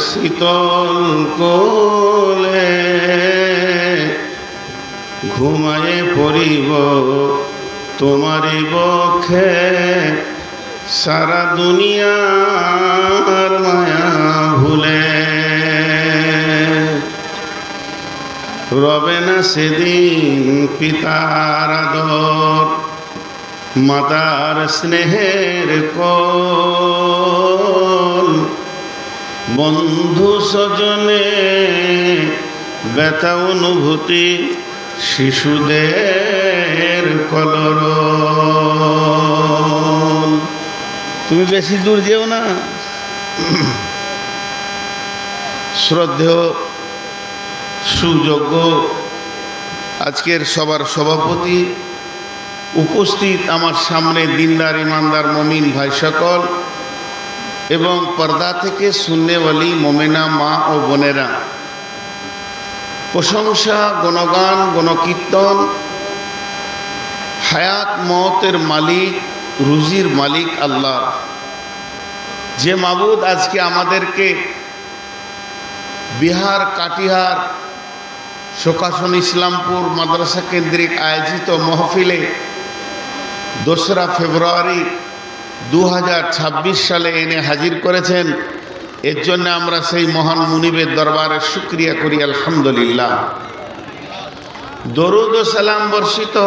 শীতল কোলে ঘুমায়ে পড়িব তোমারি বক্ষে, সারা দুনিয়ার মায়া ভুলে। রবে না সেদিন পিতার আদর, মাতার স্নেহের কোল, বন্ধু স্বজনে ব্যথা অনুভূতি, শিশুদের কলরব। তুমি বেশি দূর যেও না। শ্রদ্ধেয় সুযোগ্য আজকের সবার সভাপতি, উপস্থিত আমার সামনে দিনদার ইমানদার মমিন ভাই সকল এবং পর্দা থেকে সুন্নেওয়ালি মোমেনা মা ও বোনেরা, প্রশংসা, গণগান, গণকীর্তন হায়াত মওতের মালিক, রুজির মালিক আল্লাহ, যে মাবুদ আজকে আমাদেরকে বিহার কাটিহার শোকাসন ইসলামপুর মাদ্রাসা কেন্দ্রিক আয়োজিত মহফিলে 2রা ফেব্রুয়ারি 2026 সালে এনে হাজির করেছেন। এর জন্য আমরা সেই মহান মুনিবের দরবারে শুকরিয়া করি, আলহামদুলিল্লাহ। দরুদ ও সালাম বর্ষিত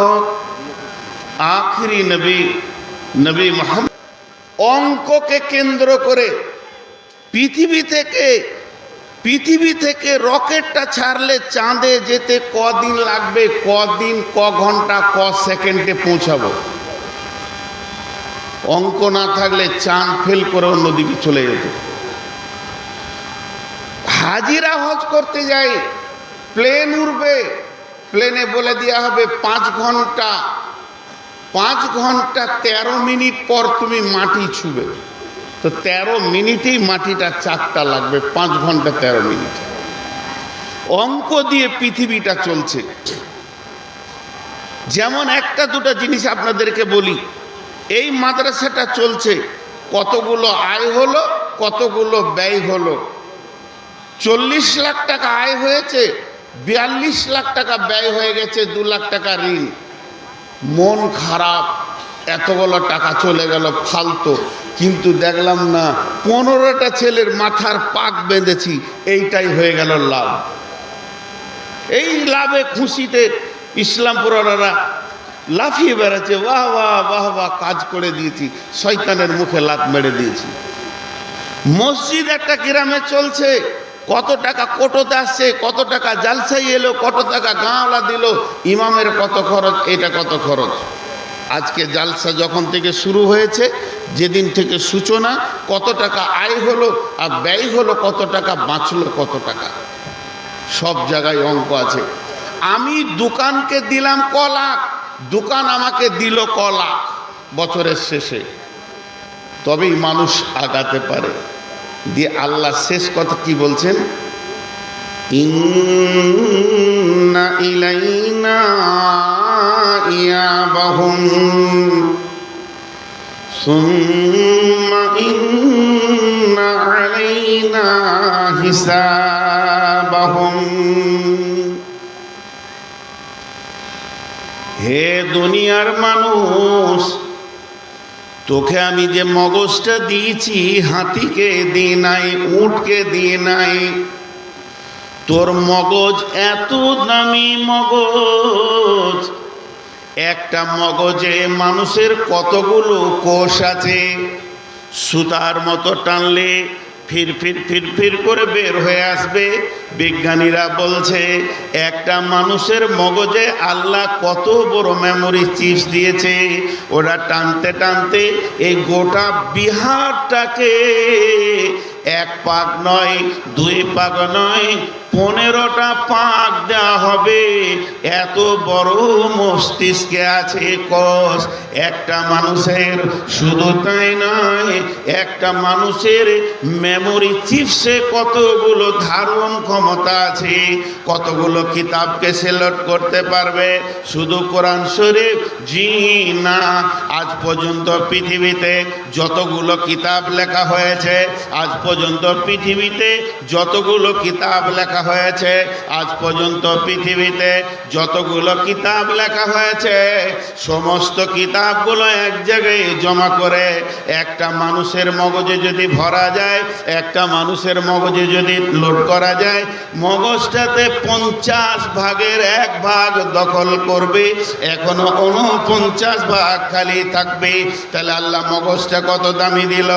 আখিরি নবী মুহাম্মদ। অঙ্ককে কেন্দ্র করে পৃথিবী থেকে রকেটটা ছাড়লে চাঁদে যেতে কদিন লাগবে, কদিন, ক ঘন্টা, ক সেকেন্ডে পৌঁছাবো। অঙ্ক না থাকলে চাঁদ ফেল করে অন্যদিকে চলে যেত। হাজিরা হজ করতে যাই, প্লেন উড়বে, প্লেনে বলে দেওয়া হবে 5 ঘন্টা 13 মিনিট পর তুমি মাটি ছুবে। তো 13 মিনিটেই মাটিটা চাকটা লাগবে, 5 ঘন্টা 13 মিনিট। অঙ্ক দিয়ে পৃথিবীটা চলছে। যেমন একটা দুটা জিনিস আপনাদেরকে বলি, এই মাদ্রাসাটা চলছে, কতগুলো আয় হলো, কতগুলো ব্যয় হলো। 40 লাখ টাকা আয় হয়েছে, 42 লাখ টাকা ব্যয় হয়ে গেছে, 2 লাখ টাকা ঋণ। মন খারাপ, এতগুলো টাকা চলে গেল ফালতু। কিন্তু দেখলাম না 15টা ছেলের মাথার পাক বেঁধেছি, এইটাই হয়ে গেল লাভ। এই লাভে খুশিতে ইসলামপুরারা লাফিয়ে বেড়াচ্ছে, বাহ বাহ বাহ বাহ, কাজ করে দিয়েছি, শয়তানের মুখে লাত মেরে দিয়েছি। মসজিদ একটা গ্রামে চলছে, কত টাকা কোটোতে আসছে, কত টাকা জালসাই এলো, কত টাকা গাঁওলা দিল, ইমামের কত খরচ, এটা কত খরচ। আজকে জালসা যখন থেকে শুরু হয়েছে, যেদিন থেকে সূচনা, কত টাকা আয় হলো আর ব্যয় হলো, কত টাকা বাঁচলো, কত টাকা, সব জায়গায় অঙ্ক আছে। আমি দোকানকে দিলাম ক লাখ, দোকান আমাকে দিল ক লাখ বছরের শেষে, তবেই মানুষ আগাতে পারে। দিয়ে আল্লাহ শেষ কথা কি বলছেন? ইন্না ইলাইনা ইয়াবাহুম সুম্মা ইন্না আলাইনা হিসাবাহুম। হে দুনিয়ার মানুষ, তোকে আমি যে মগজটা দিয়েছি, হাতিকে দিয়ে নাই, উটকে দিয়ে নাই। তোর মগজ এত দামি মগজ, একটা মগজে মানুষের কতগুলো কোষ আছে, সুতার মতো টানলে ফির ফির ফির ফির করে বের হয়ে আসবে। বিজ্ঞানীরা বলছে একটা মানুষের মগজে আল্লাহ কত বড় মেমোরি চিপস দিয়েছে, ওরা টানতে টানতে এই গোটা বিহারটাকে 1 পাক নয়, 2 পাক নয়, 15টা পাক দেওয়া হবে। এত বড় মস্তিষ্কে আছে কোষ একটা মানুষের। শুধু তাই নয়, একটা মানুষের মেমোরি চিপসে কতগুলো ধারণ ক্ষমতা আছে, কতগুলো কিতাবকে সিলেক্ট করতে পারবে। শুধু কোরআন শরীফ, জি না, আজ পর্যন্ত পৃথিবীতে যতগুলো কিতাব লেখা হয়েছে, আজ পর্যন্ত পৃথিবীতে যতগুলো কিতাব লেখা হয়েছে, আজ পর্যন্ত পৃথিবীতে যতগুলো কিতাব লেখা হয়েছে, সমস্ত কিতাবগুলো এক জায়গায় জমা করে একটা মানুষের মগজে যদি ভরা যায়, একটা মানুষের মগজে যদি লোড করা যায়, মগজটাতে 50 ভাগের 1 ভাগ দখল করবে, এখনো 49 ভাগ খালি থাকবে। তাহলে আল্লাহ মগজটা কত দামি দিল।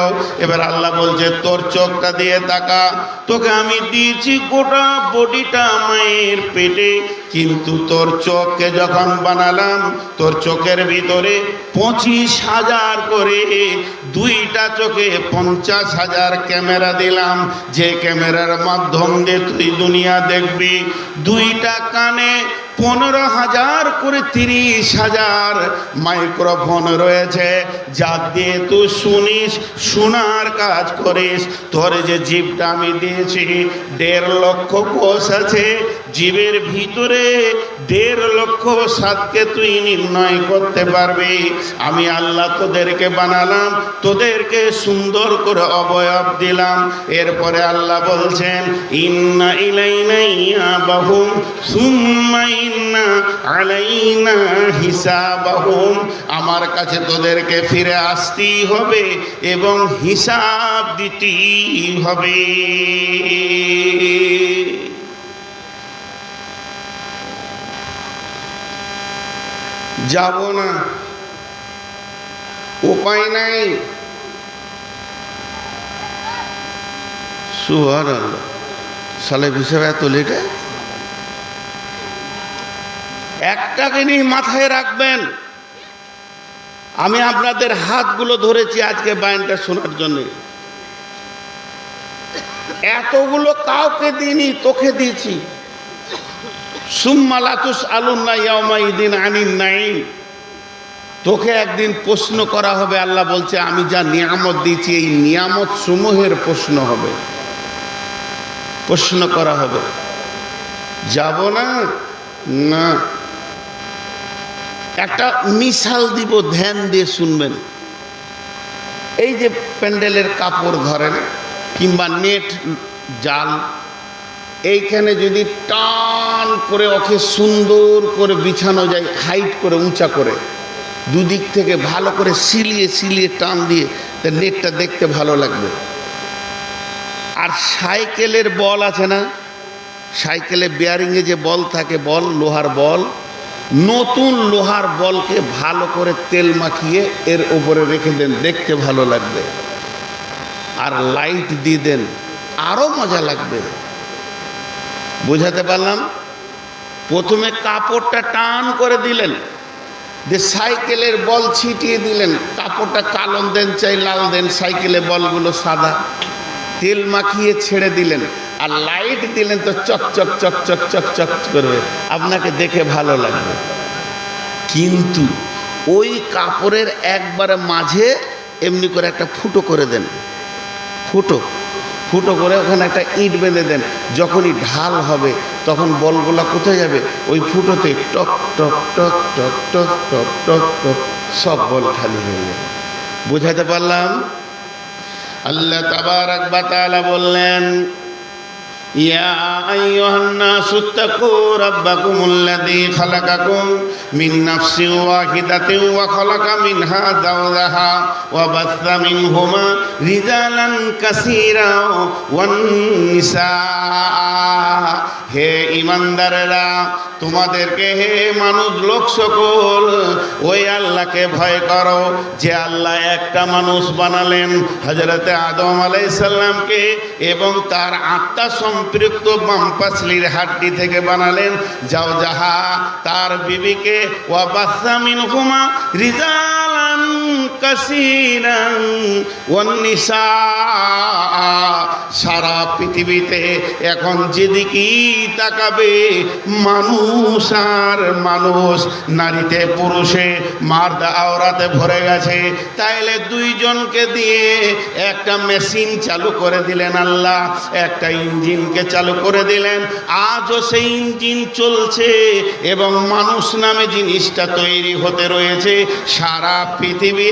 এবার আল্লাহ বলছে তোর চোখটা দিয়ে তাকা, তোকে আমি দিয়েছি গোটা বডিটা মায়ের পেটে, কিন্তু তোর চোখকে যখন বানালাম, তোর চোখের ভিতরে 25,000 করে, 2টা চোখে 50,000 ক্যামেরা দিলাম, যে ক্যামেরার মাধ্যম দিয়ে তুই দুনিয়া দেখবি। 2টা কানে 15,000 করে 30,000 মাইক্রোফোন রয়েছে, যা দিয়ে তুই শুনিস, শোনার কাজ করিস। তোর যে জীবটা আমি দিয়েছি, 1.5 লক্ষ কোষ আছে, জীবের ভিতরে 1.5 লক্ষ স্বাদকে তুই নির্ণয় করতে পারবি। আমি আল্লাহ তোদেরকে বানালাম, তোদেরকে সুন্দর করে অবয়ব দিলাম। এরপরে আল্লাহ বলছেন ইন্না ইলাইনা ইয়াবাহুম সুম্মা ইন্না আলাইনা হিসাবাহুম, আমার কাছে তোদেরকে ফিরে আসতেই হবে এবং হিসাব দিতেই হবে। যাব না, উপায় নাই। সুবহানাল্লাহ, সালেব হিসেবে এত লেটে একটা জিনিস মাথায় রাখবেন। আমি আপনাদের হাতগুলো ধরেছি আজকে বায়ানটা শোনার জন্য। এতগুলো কাউকে দিইনি, তোকে দিয়েছি। সুম্মা লা তুসআলুনা ইয়াওমাইদিন আনিন নাঈম, তোকে একদিন প্রশ্ন করা হবে। আল্লাহ বলছে আমি যা নিয়ামত দিয়েছি, এই নিয়ামত সমূহের প্রশ্ন হবে, প্রশ্ন করা হবে। যাব না, না। একটা মিসাল দিব, ধ্যান দিয়ে শুনবেন। এই যে প্যান্ডেলের কাপড় ধরেন কিংবা নেট জাল, এইখানে যদি টান করে ওকে সুন্দর করে বিছানো যায়, হাইট করে উঁচা করে, দুদিক থেকে ভালো করে সিলিয়ে সিলিয়ে টান দিয়ে, তা নেটটা দেখতে ভালো লাগবে। আর সাইকেলের বল আছে না, সাইকেলে বেয়ারিংয়ে যে বল থাকে, বল লোহার বল, নতুন লোহার বলকে ভালো করে তেল মাখিয়ে এর উপরে রেখে দেন, দেখতে ভালো লাগবে। আর লাইট দিয়ে দেন, আরও মজা লাগবে। বোঝাতে পারলাম? প্রথমে কাপড়টা টান করে দিলেন, যে সাইকেলের বল ছিটিয়ে দিলেন, কাপড়টা কালো দেন চাই লাল দেন, সাইকেলের বলগুলো সাদা, তেল মাখিয়ে ছেড়ে দিলেন, আর লাইট দিলেন তো চক চক চক চক চক চক করবে, আপনাকে দেখে ভালো লাগবে। কিন্তু ওই কাপড়ের একবারে মাঝে এমনি করে একটা ফুটো করে দেন, ফুটো ফুটো করে ওখানে একটা ইট বেঁধে দেন। যখনই ঢাল হবে তখন বলগুলা কোথায় যাবে? ওই ফুটোতে টক টক টক টক টক টক টক টক, সব বল খালি হয়ে যাবে। বুঝাতে পারলাম? আল্লাহ তাবারাক ওয়া তাআলা বললেন ইয়া আইয়ুহান নাসু তাকু রাব্বাকুমুল্লাযী খালাকাকুম মিন নাফসিন ওয়াহিদাতিন ওয়া খালাকা মিনহা যাওজাহা ওয়া বাসসা মিনহুমা রিজালান কাসীরান ওয়ান নিসা। হে ঈমানদারেরা, তোমাদেরকে, হে মানুষ লোক সকল, ওই আল্লাহকে ভয় করো যে আল্লাহ একটা মানুষ বানালেন, হযরতে আদম আলাইহিস সালামকে, এবং তার আত্মা সম্পৃক্ত বামপাসলির হাড্ডি থেকে বানালেন যাওজাহা, তার বিবিকে, ওয়া বাসসা মিনহুমা রিজালান কাসীরান ওয়ান নিসা। সারা পৃথিবীতে এখন যেদিকেই তাকাবে মানুষ আর মানুষ, নারীতে পুরুষে মার্দ আওরাতে ভরে গেছে। তাইলে দুইজনকে দিয়ে একটা মেশিন চালু করে দিলেন আল্লাহ, একটা ইঞ্জিনকে চালু করে দিলেন। আজও সেই ইঞ্জিন চলছে এবং মানুষ নামে জিনিসটা তৈরি হতে রয়েছে। সারা পৃথিবী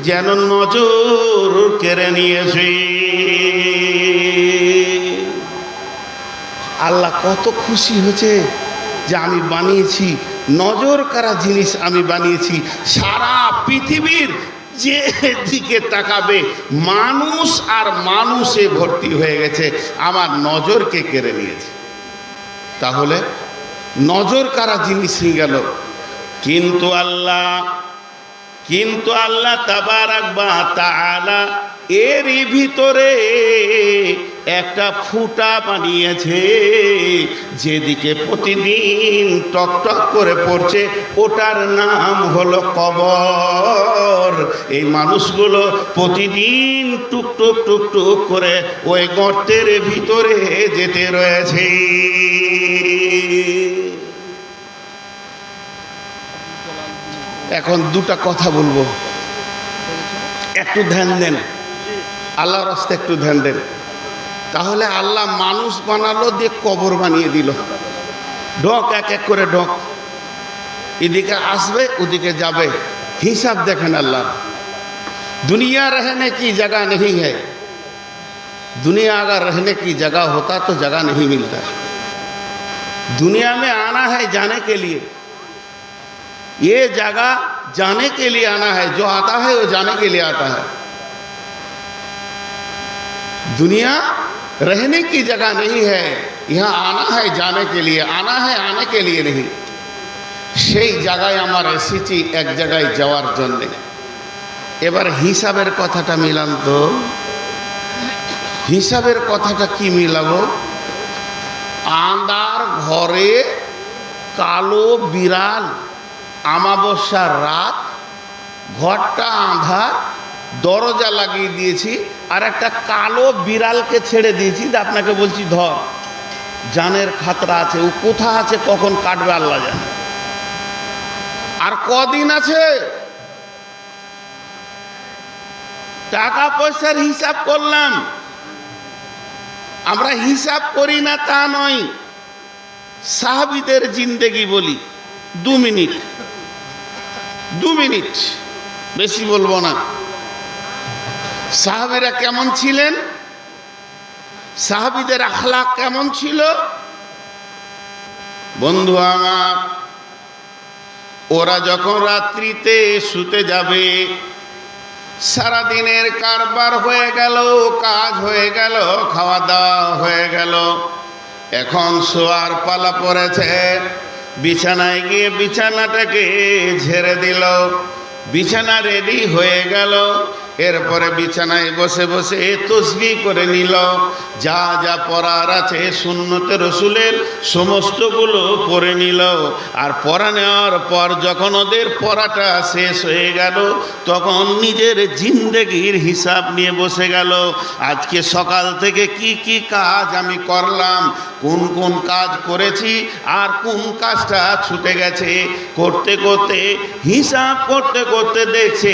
যেন নজর কেড়ে নিয়েছে। আল্লাহ কত খুশি হয়েছে যে আমি বানিয়েছি, নজর কাড়া জিনিস আমি বানিয়েছি। সারা পৃথিবীর যে দিকে তাকাবে মানুষ আর মানুষে ভর্তি হয়ে গেছে, আমার নজরকে কেড়ে নিয়েছে। তাহলে নজর কাড়া জিনিসই গেল। কিন্তু আল্লাহ তাবারাক ওয়া তাআলা এরই ভিতরে একটা ফুটা বানিয়েছে, যেদিকে প্রতিদিন টক টক করে পড়ছে, ওটার নাম হলো কবর। এই মানুষগুলো প্রতিদিন টুক টুক টুক টুক করে ওই গর্তের ভিতরে যেতে রয়েছে। এখন দুটা কথা বলবো, একটু ধ্যান দেন, আল্লাহর রাস্তে একটু ধ্যান দেন। তাহলে আল্লাহ মানুষ বানালো, দিয়ে কবর বানিয়ে দিল। ঢোক, এক এক করে ঢোক, এদিকে আসবে ওদিকে যাবে, হিসাব দেখেন আল্লাহ। दुनिया रहने की जगह नहीं है, दुनिया अगर रहने की जगह होता तो जगह नहीं मिलता। दुनिया में आना है जाने के लिए, ये जगह जाने के लिए आना है, जो आता है वो जाने के लिए आता है। दुनिया रहने की जगह नहीं है, यहाँ आना है जाने के लिए, आना है आने के लिए नहीं। সেই জায়গায় আমার এসেছি এক জায়গায় যাওয়ার জন্য। এবার হিসাবের কথাটা মিলান তো, হিসাবের কথাটা কি মিলাবো? আন্ধার ঘরে কালো বিড়াল, আমাবস্যার রাত, ঘরটা আঁধার, দরজা লাগিয়ে দিয়েছি, আর একটা কালো বিড়ালকে ছেড়ে দিয়েছি। আপনাকে বলছি ধর, জানের খাতরা আছে, ও কোথা আছে কখন কাটবে আল্লাহ জানে। আর কদিন আছে? টাকা পয়সার হিসাব করলাম, আমরা হিসাব করি না তা নয়। সাহাবীদের জিন্দেগি বলি, 2 মিনিট, 2 মিনিট, বেশি বলবো না। সাহাবীরা কেমন ছিলেন, সাহাবীদের আখলাক কেমন ছিল? বন্ধু আমার, ওরা যখন রাত্রিতে শুতে যাবে, সারাদিনের কারবার হয়ে গেল, কাজ হয়ে গেল, খাওয়া দাওয়া হয়ে গেল, এখন শোয়ার পালা পড়েছে। বিছানায় গিয়ে বিছানাটাকে ঝেড়ে দিল, বিছানা রেডি হয়ে গেল। এরপরে বিছানায় বসে বসে তসবিহ করে নিল, যা যা পড়ার আছে সুন্নতে রসুলের সমস্তগুলো পড়ে নিল। আর পড়া নেওয়ার পর যখন ওদের পড়াটা শেষ হয়ে গেল, তখন নিজের জিন্দেগির হিসাব নিয়ে বসে গেল। আজকে সকাল থেকে কি কি কাজ আমি করলাম, কোন কোন কাজ করেছি, আর কোন কাজটা ছুটে গেছে। করতে করতে হিসাব করতে করতে দেখছে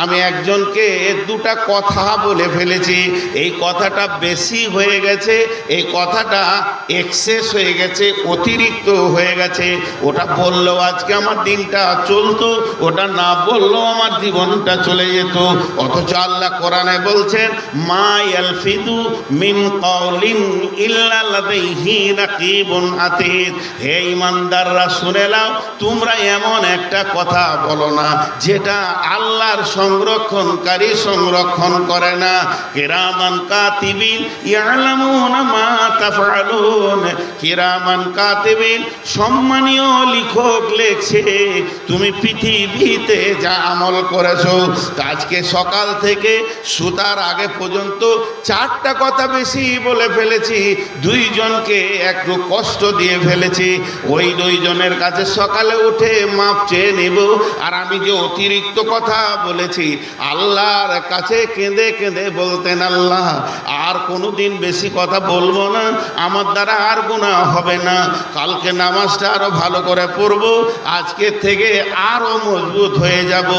আমি একজনকে দুটা কথা বলে ফেলেছি, এই কথাটা বেশি হয়ে গেছে, এই কথাটা এক্সেস হয়ে গেছে, অতিরিক্ত হয়ে গেছে। ওটা বললেও আজকে আমার দিনটা চলতো, ওটা না বললেও আমার জীবনটা চলে যেত। অথচ আল্লাহ কোরআনে বলছেন, মা ইয়ালফিদু মিন কাওলিন ইল্লা লাদাইহি রাকিবুন আতীদ। হে ঈমানদাররা শুনে নাও, তোমরা এমন একটা কথা বলো না যেটা আল্লাহর সংরক্ষণকারী সংরক্ষণ করে না। কিরামান কাতিবিন ইয়ালামুনা মা তাফআলুন। কিরামান কাতিবিন, সম্মানীয় লেখক লেখছে তুমি পৃথিবীতে যা আমল করেছো। আজকে সকাল থেকে সুতার আগে পর্যন্ত 4টা কথা বেশি বলে ফেলেছি, 2 জনকে একটু কষ্ট দিয়ে ফেলেছি। ওই 2 জনের কাছে সকালে উঠে মাপ চেয়ে নেব। আর আমি যে অতিরিক্ত কথা বলেছি, আল্লাহর কাছে কেঁদে কেঁদে বলতেন, আল্লাহ আর কোনোদিন বেশি কথা বলবো না, আমার দ্বারা আর গুনাহ হবে না, কালকে নামাজটা আরো ভালো করে পড়বো, আজকে থেকে আরো মজবুত হয়ে যাব।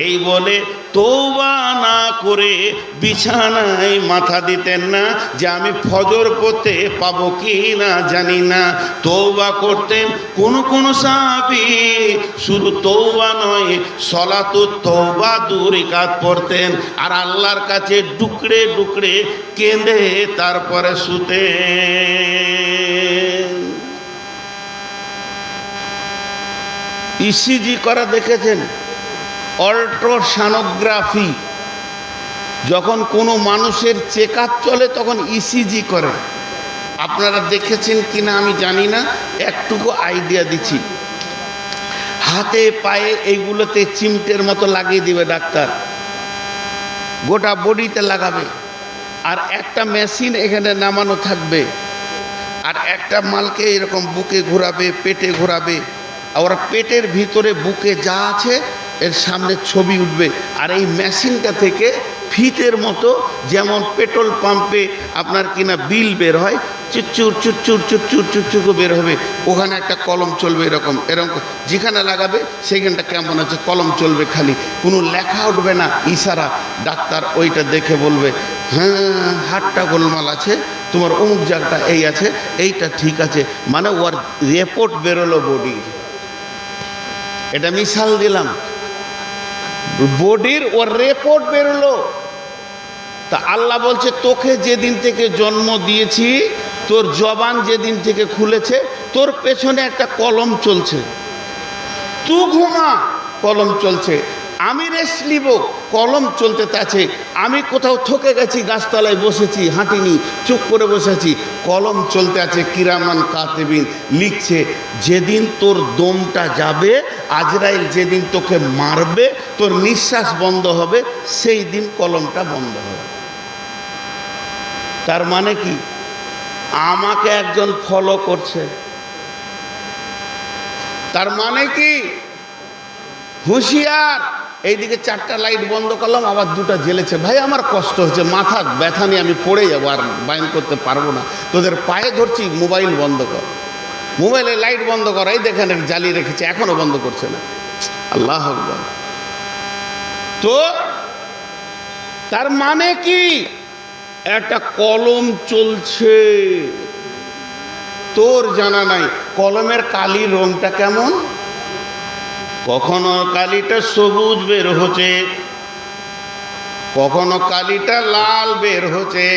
এই বলে তওবা না করে বিছানায় মাথা দিতেন না যে আমি ফজর পড়তে পাবো কি না জানি না। তওবা করতেন। কোন সাহাবী শুধু তওবা নয়, সলাতুত তওবা 2 রাকাত পড়তেন, আর আল্লাহর কাছে ডুকরে ডুকরে কেঁদে তারপরে শুতেন। ইসিজি করা দেখেছেন? অল্ট্রাসনোগ্রাফি। যখন কোনো মানুষের চেক আপ চলে তখন ইসিজি করে। আপনারা দেখেছেন কিনা আমি জানি না, একটুকু আইডিয়া দিচ্ছি। হাতে পায়ে এইগুলোতে চিমটের মতো লাগিয়ে দিবে ডাক্তার, গোটা বডিতে লাগাবে, আর একটা মেশিন এখানে নামানো থাকবে, আর একটা মালকে এরকম বুকে ঘোরাবে, পেটে ঘোরাবে, আর ওরা পেটের ভিতরে বুকে যা আছে এর সামনে ছবি উঠবে। আর এই মেশিনটা থেকে ফিতের মতো, যেমন পেট্রোল পাম্পে আপনার কিনা বিল বের হয়, চুচ্চুর চুচ্চুর চুচ্চুর চুচ্চুর বের হবে, ওখানে একটা কলম চলবে, এরকম এরকম যেখানে লাগাবে সেখানটা কেমন আছে কলম চলবে, খালি কোনো লেখা উঠবে না, ইশারা। ডাক্তার ওইটা দেখে বলবে, হ্যাঁ হাতটা গোলমাল আছে, তোমার অমুক জায়গাটা এই আছে, এইটা ঠিক আছে, মানে ওর রিপোর্ট বেরোলো বডির। এটা মিশাল দিলাম, বডির ওর রিপোর্ট বেরোলো। তা আল্লাহ বলছে, তোকে যেদিন থেকে জন্ম দিয়েছি, তোর জবান যেদিন থেকে খুলেছে, তোর পেছনে একটা কলম চলছে। তুই ঘুমা, কলম চলছে। আমি রেস্ট নিব, কলম চলতে আছে। আমি কোথাও থকে গেছি, গাছতলায় বসেছি, হাঁটিনি, চুপ করে বসেছি, কলম চলতে আছে। কিরামান কাতিবিন লিখছে। যেদিন তোর দমটা যাবে, আজরাইল যেদিন তোকে মারবে, তোর নিঃশ্বাস বন্ধ হবে, সেই দিন কলমটা বন্ধ হবে। তার মানে কি? আমাকে একজন ফলো করছে। তার মানে কি? হুঁশিয়ার। এইদিকে 4টা লাইট বন্ধ করলাম, আবার 2টা জ্বেলেছে। ভাই আমার কষ্ট হচ্ছে, মাথা ব্যথা নিয়ে আমি পড়ে যাবো, আর বাইন করতে পারবো না। তোদের পায়ে ধরছি, মোবাইল বন্ধ কর, মোবাইলের লাইট বন্ধ কর। এই দেখেন জ্বালিয়ে রেখেছে, এখনো বন্ধ করছে না। আল্লাহ আকবার। তো তার মানে কি? একটা কলম চলছে, তোর জানা নাই কলমের কালির রংটা কেমন। কখনো কালিটা সবুজ বের হচ্ছে, কখনো কালিটা লাল বের হচ্ছে।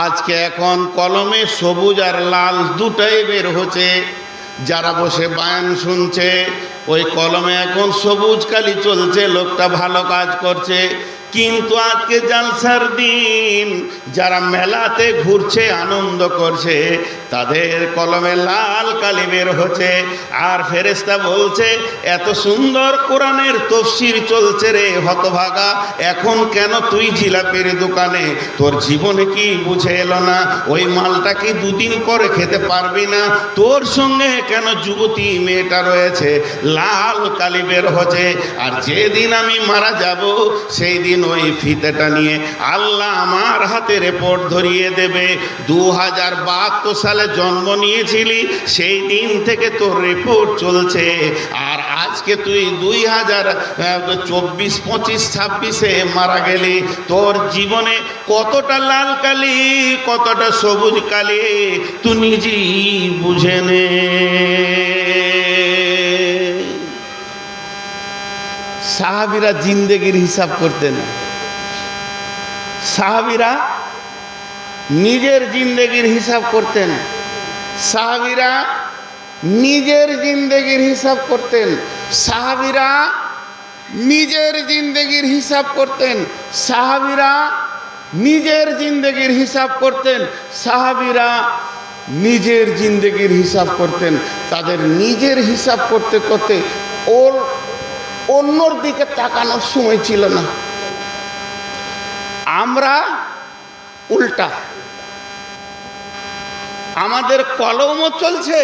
আজকে এখন কলমে সবুজ আর লাল দুটাই বের হচ্ছে। যারা বসে বায়ান শুনছে, ওই কলমে এখন সবুজ কালি চলছে, লোকটা ভালো কাজ করছে। কিন্তু আজকে জালসার দিন, যারা মেলাতে ঘুরছে, আনন্দ করছে, তাদের কলমে লাল কালি বের হচ্ছে। আর ফেরেশতা বলছে, এত সুন্দর কোরআনের তাফসীর চলছে রে হতভাগা, এখন কেন তুই জিলাপির দোকানে? তোর জীবনে কি বুঝে এলো না? ওই মালটা কি 2 দিন পরে খেতে পারবি না? তোর সঙ্গে কেন যুবতী মেয়েটা রয়েছে, লাল কালি বের হচ্ছে। আর যেদিন আমি মারা যাব, সেই দিন ওই ফিতেটা নিয়ে আল্লাহ আমার হাতে রিপোর্ট ধরিয়ে দেবে। 2072 সালে জন্ম নিয়েছিলি, সেই দিন থেকে তোর রিপোর্ট চলছে। আর আজকে তুই 2024, 25, 26-এ মারা গেলি। তোর জীবনে কতটা লাল কালি, কতটা সবুজ কালি, তুই নিজেই বুঝে নে। সাহাবীরা জিন্দেগির হিসাব করতেন। সাহাবীরা নিজের জিন্দেগির হিসাব করতেন। সাহাবীরা নিজের জিন্দেগির হিসাব করতেন। সাহাবীরা নিজের জিন্দেগির হিসাব করতেন। সাহাবীরা নিজের জিন্দেগির হিসাব করতেন। সাহাবীরা নিজের জিন্দেগির হিসাব করতেন। তাদের নিজের হিসাব করতে করতে ওর অন্যর দিকে তাকানোর সময় ছিল না। আমরা উল্টা, আমাদের কলমও চলছে,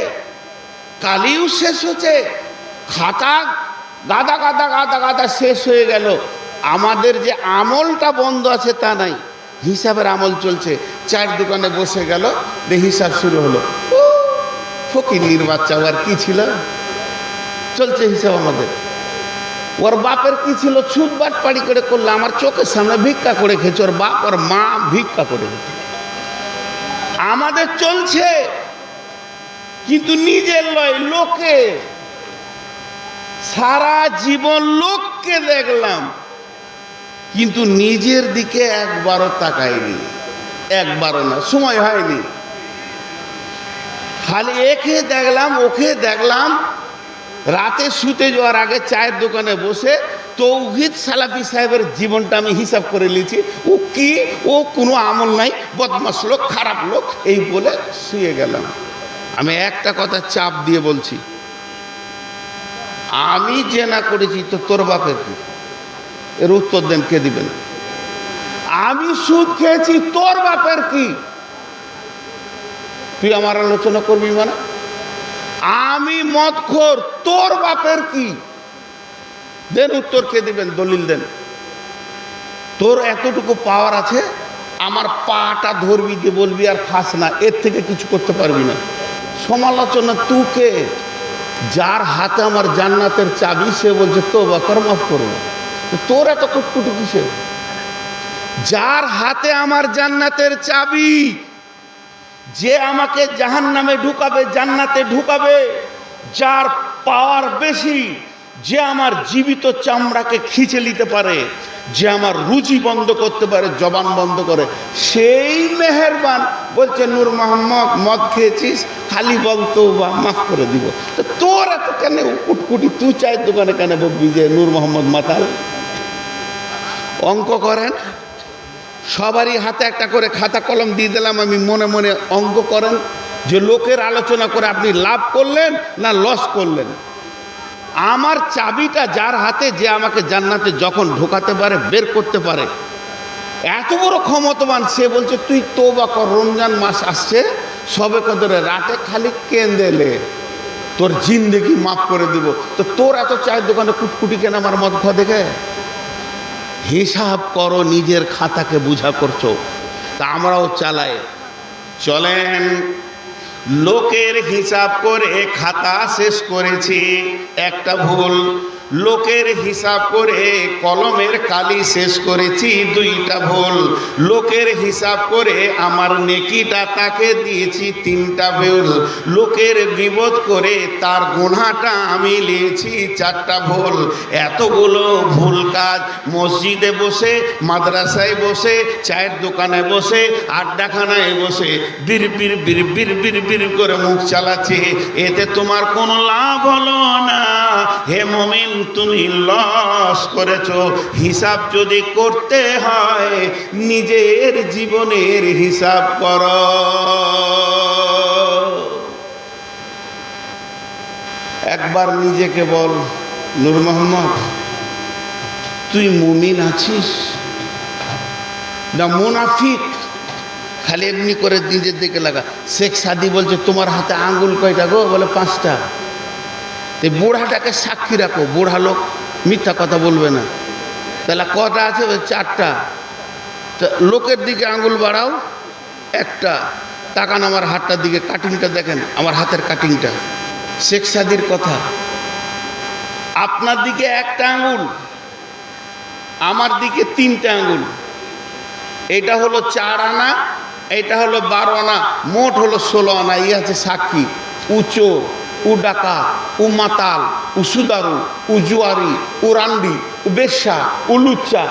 কালিও শেষ হচ্ছে, খাতা গাদা গাদা গাদা গাদা শেষ হয়ে গেল। আমাদের যে আমলটা বন্ধ আছে তা নাই, হিসাবের আমল চলছে। 4 দোকানে বসে গেল, হিসাব শুরু হলো। ফকিন্নির বাচ্চা, আর কি ছিল, চলছে হিসাব আমাদের। ওর বাপের কি ছিল, ছুট বাট পাড়ি করে করলো, আমার চোখের সামনে ভিক্ষা করে খেয়েছে, ওর বাপ ওর মা ভিক্ষা করে খেয়েছে। আমাদের চলছে, কিন্তু নিজের লয়, লোকে। সারা জীবন লোককে দেখলাম, কিন্তু নিজের দিকে একবারও তাকাইনি, একবারও না, সময় হয়নি। খালি একে দেখলাম, ওকে দেখলাম, রাতে শুতে যাওয়ার আগে চায়ের দোকানে বসে তৌহিদ সালাফি সাহেবের জীবনটা আমি হিসাব করে নিয়েছি। ও কি, ও কোনো আমল নাই, বদমাশ লোক, খারাপ লোক, এই বলে শুয়ে গেলাম। আমি একটা কথা চাপ দিয়ে বলছি, আমি জেনা করেছি তো তোর বাপের কি? এর উত্তর দেন, কে দিবেন? আমি সুদ খেয়েছি, তোর বাপের কি? তুই আমার আলোচনা করবি মানে? আমি মদখোর, তোর বাপের কি? দেন উত্তর, কে দিবেন? দলিল দেন। তোর এতটুকু পাওয়ার আছে, আমার পাটা ধরবি দিয়ে বলবি আর খাস না, এর থেকে কিছু করতে পারবি না। সমালোচনা তুকে, যার হাতে আমার জান্নাতের চাবি, সে বলছে তওবা কর, মাফ করবো। তোর এত কুটকুটি কিসের? যার হাতে আমার জান্নাতের চাবি, যে আমাকে জাহান্নামে ঢুকাবে, জান্নাতে ঢুকাবে, যার পাওয়ার বেশি, যে আমার জীবিত চামড়াকে খিঁচে নিতে পারে, যে আমার রুচি বন্ধ করতে পারে, জবান বন্ধ করে, সেই মেহেরবান। বলছে নূর মোহাম্মদ মদ খেয়েছিস, খালি বলতো বা মাফ করে দিব। তো তোর এত কেন কুটকুটি? তুই চায়ের দোকানে কেন বলবি যে নূর মোহাম্মদ মাতাল? অঙ্ক করেন, সবারই হাতে একটা করে খাতা কলম দিয়ে দিলাম, আমি মনে মনে অঙ্ক করেন যে লোকের আলোচনা করে আপনি লাভ করলেন না লস করলেন। আমার চাবিটা যার হাতে, যে আমাকে জান্নাতে যখন ঢোকাতে পারে, বের করতে পারে, এত বড় ক্ষমতাবান, সে বলছে তুই তওবা কর, রমজান মাস আসছে, সবে কদরে রাতে খালি কেন্দেলে তোর জিন্দেগি মাফ করে দিব। তো তোর এত চায়ের দোকানে কুটকুটি কেন আমার মদ খাওয়া দেখে? হিসাব করো, নিজের খাতাকে বুঝা করছো। তা আমরাও চালাই, চলেন লোকের হিসাব করে খাতা শেষ করেছি, একটা ভুল। লোকের হিসাব করে কলমের কালি শেষ করেছি, দুইটা ভুল। লোকের হিসাব করে আমার নেকিটা তাকে দিয়েছি, তিনটা ভুল। লোকের বিপদ করে তার গুনাহটা আমি নিয়েছি, চারটা ভুল। এতগুলো ভুল কাজ মসজিদে বসে, মাদ্রাসায় বসে, চায়ের দোকানে বসে, আড্ডাখানায় বসে বীর বীর বীর বীর বীর বীর করে মুখ চালাচ্ছে। এতে তোমার কোনো লাভ হলো না। হে মুমিন, তুমি লস করেছো। হিসাব যদি করতে হয়, নিজের জীবনের হিসাব করো। একবার নিজেকে বল, নূর মোহাম্মদ তুই মুমিন আছিস না মুনাফিক? খালি এমনি করে নিজের দিকে লাগা। শেখ সাদি বলছে তোমার হাতে আঙ্গুল কয়টা গো? বলে 5টা। এই বুড়াটাকে সাক্ষী রাখো, বুড়া লোক মিথ্যা কথা বলবে না। তাহলে কটা আছে? 4টা। লোকের দিকে আঙ্গুল বাড়াও, 1টা। তাকান আমার হাতটার দিকে, কাটিংটা দেখেন, আমার হাতের কাটিংটা। শেখ সাদির কথা, আপনার দিকে 1টা আঙ্গুল, আমার দিকে 3টা আঙ্গুল। এটা হলো 4 আনা, এটা হলো 12 আনা, মোট হলো 16 আনা। এই আছে সাক্ষী। উচো, উ ডাকা, উ মাতাল, উ সুদারু, উ জুয়ারি, উ রান্ডি, উ বেশ্যা, উ লুচ্চা।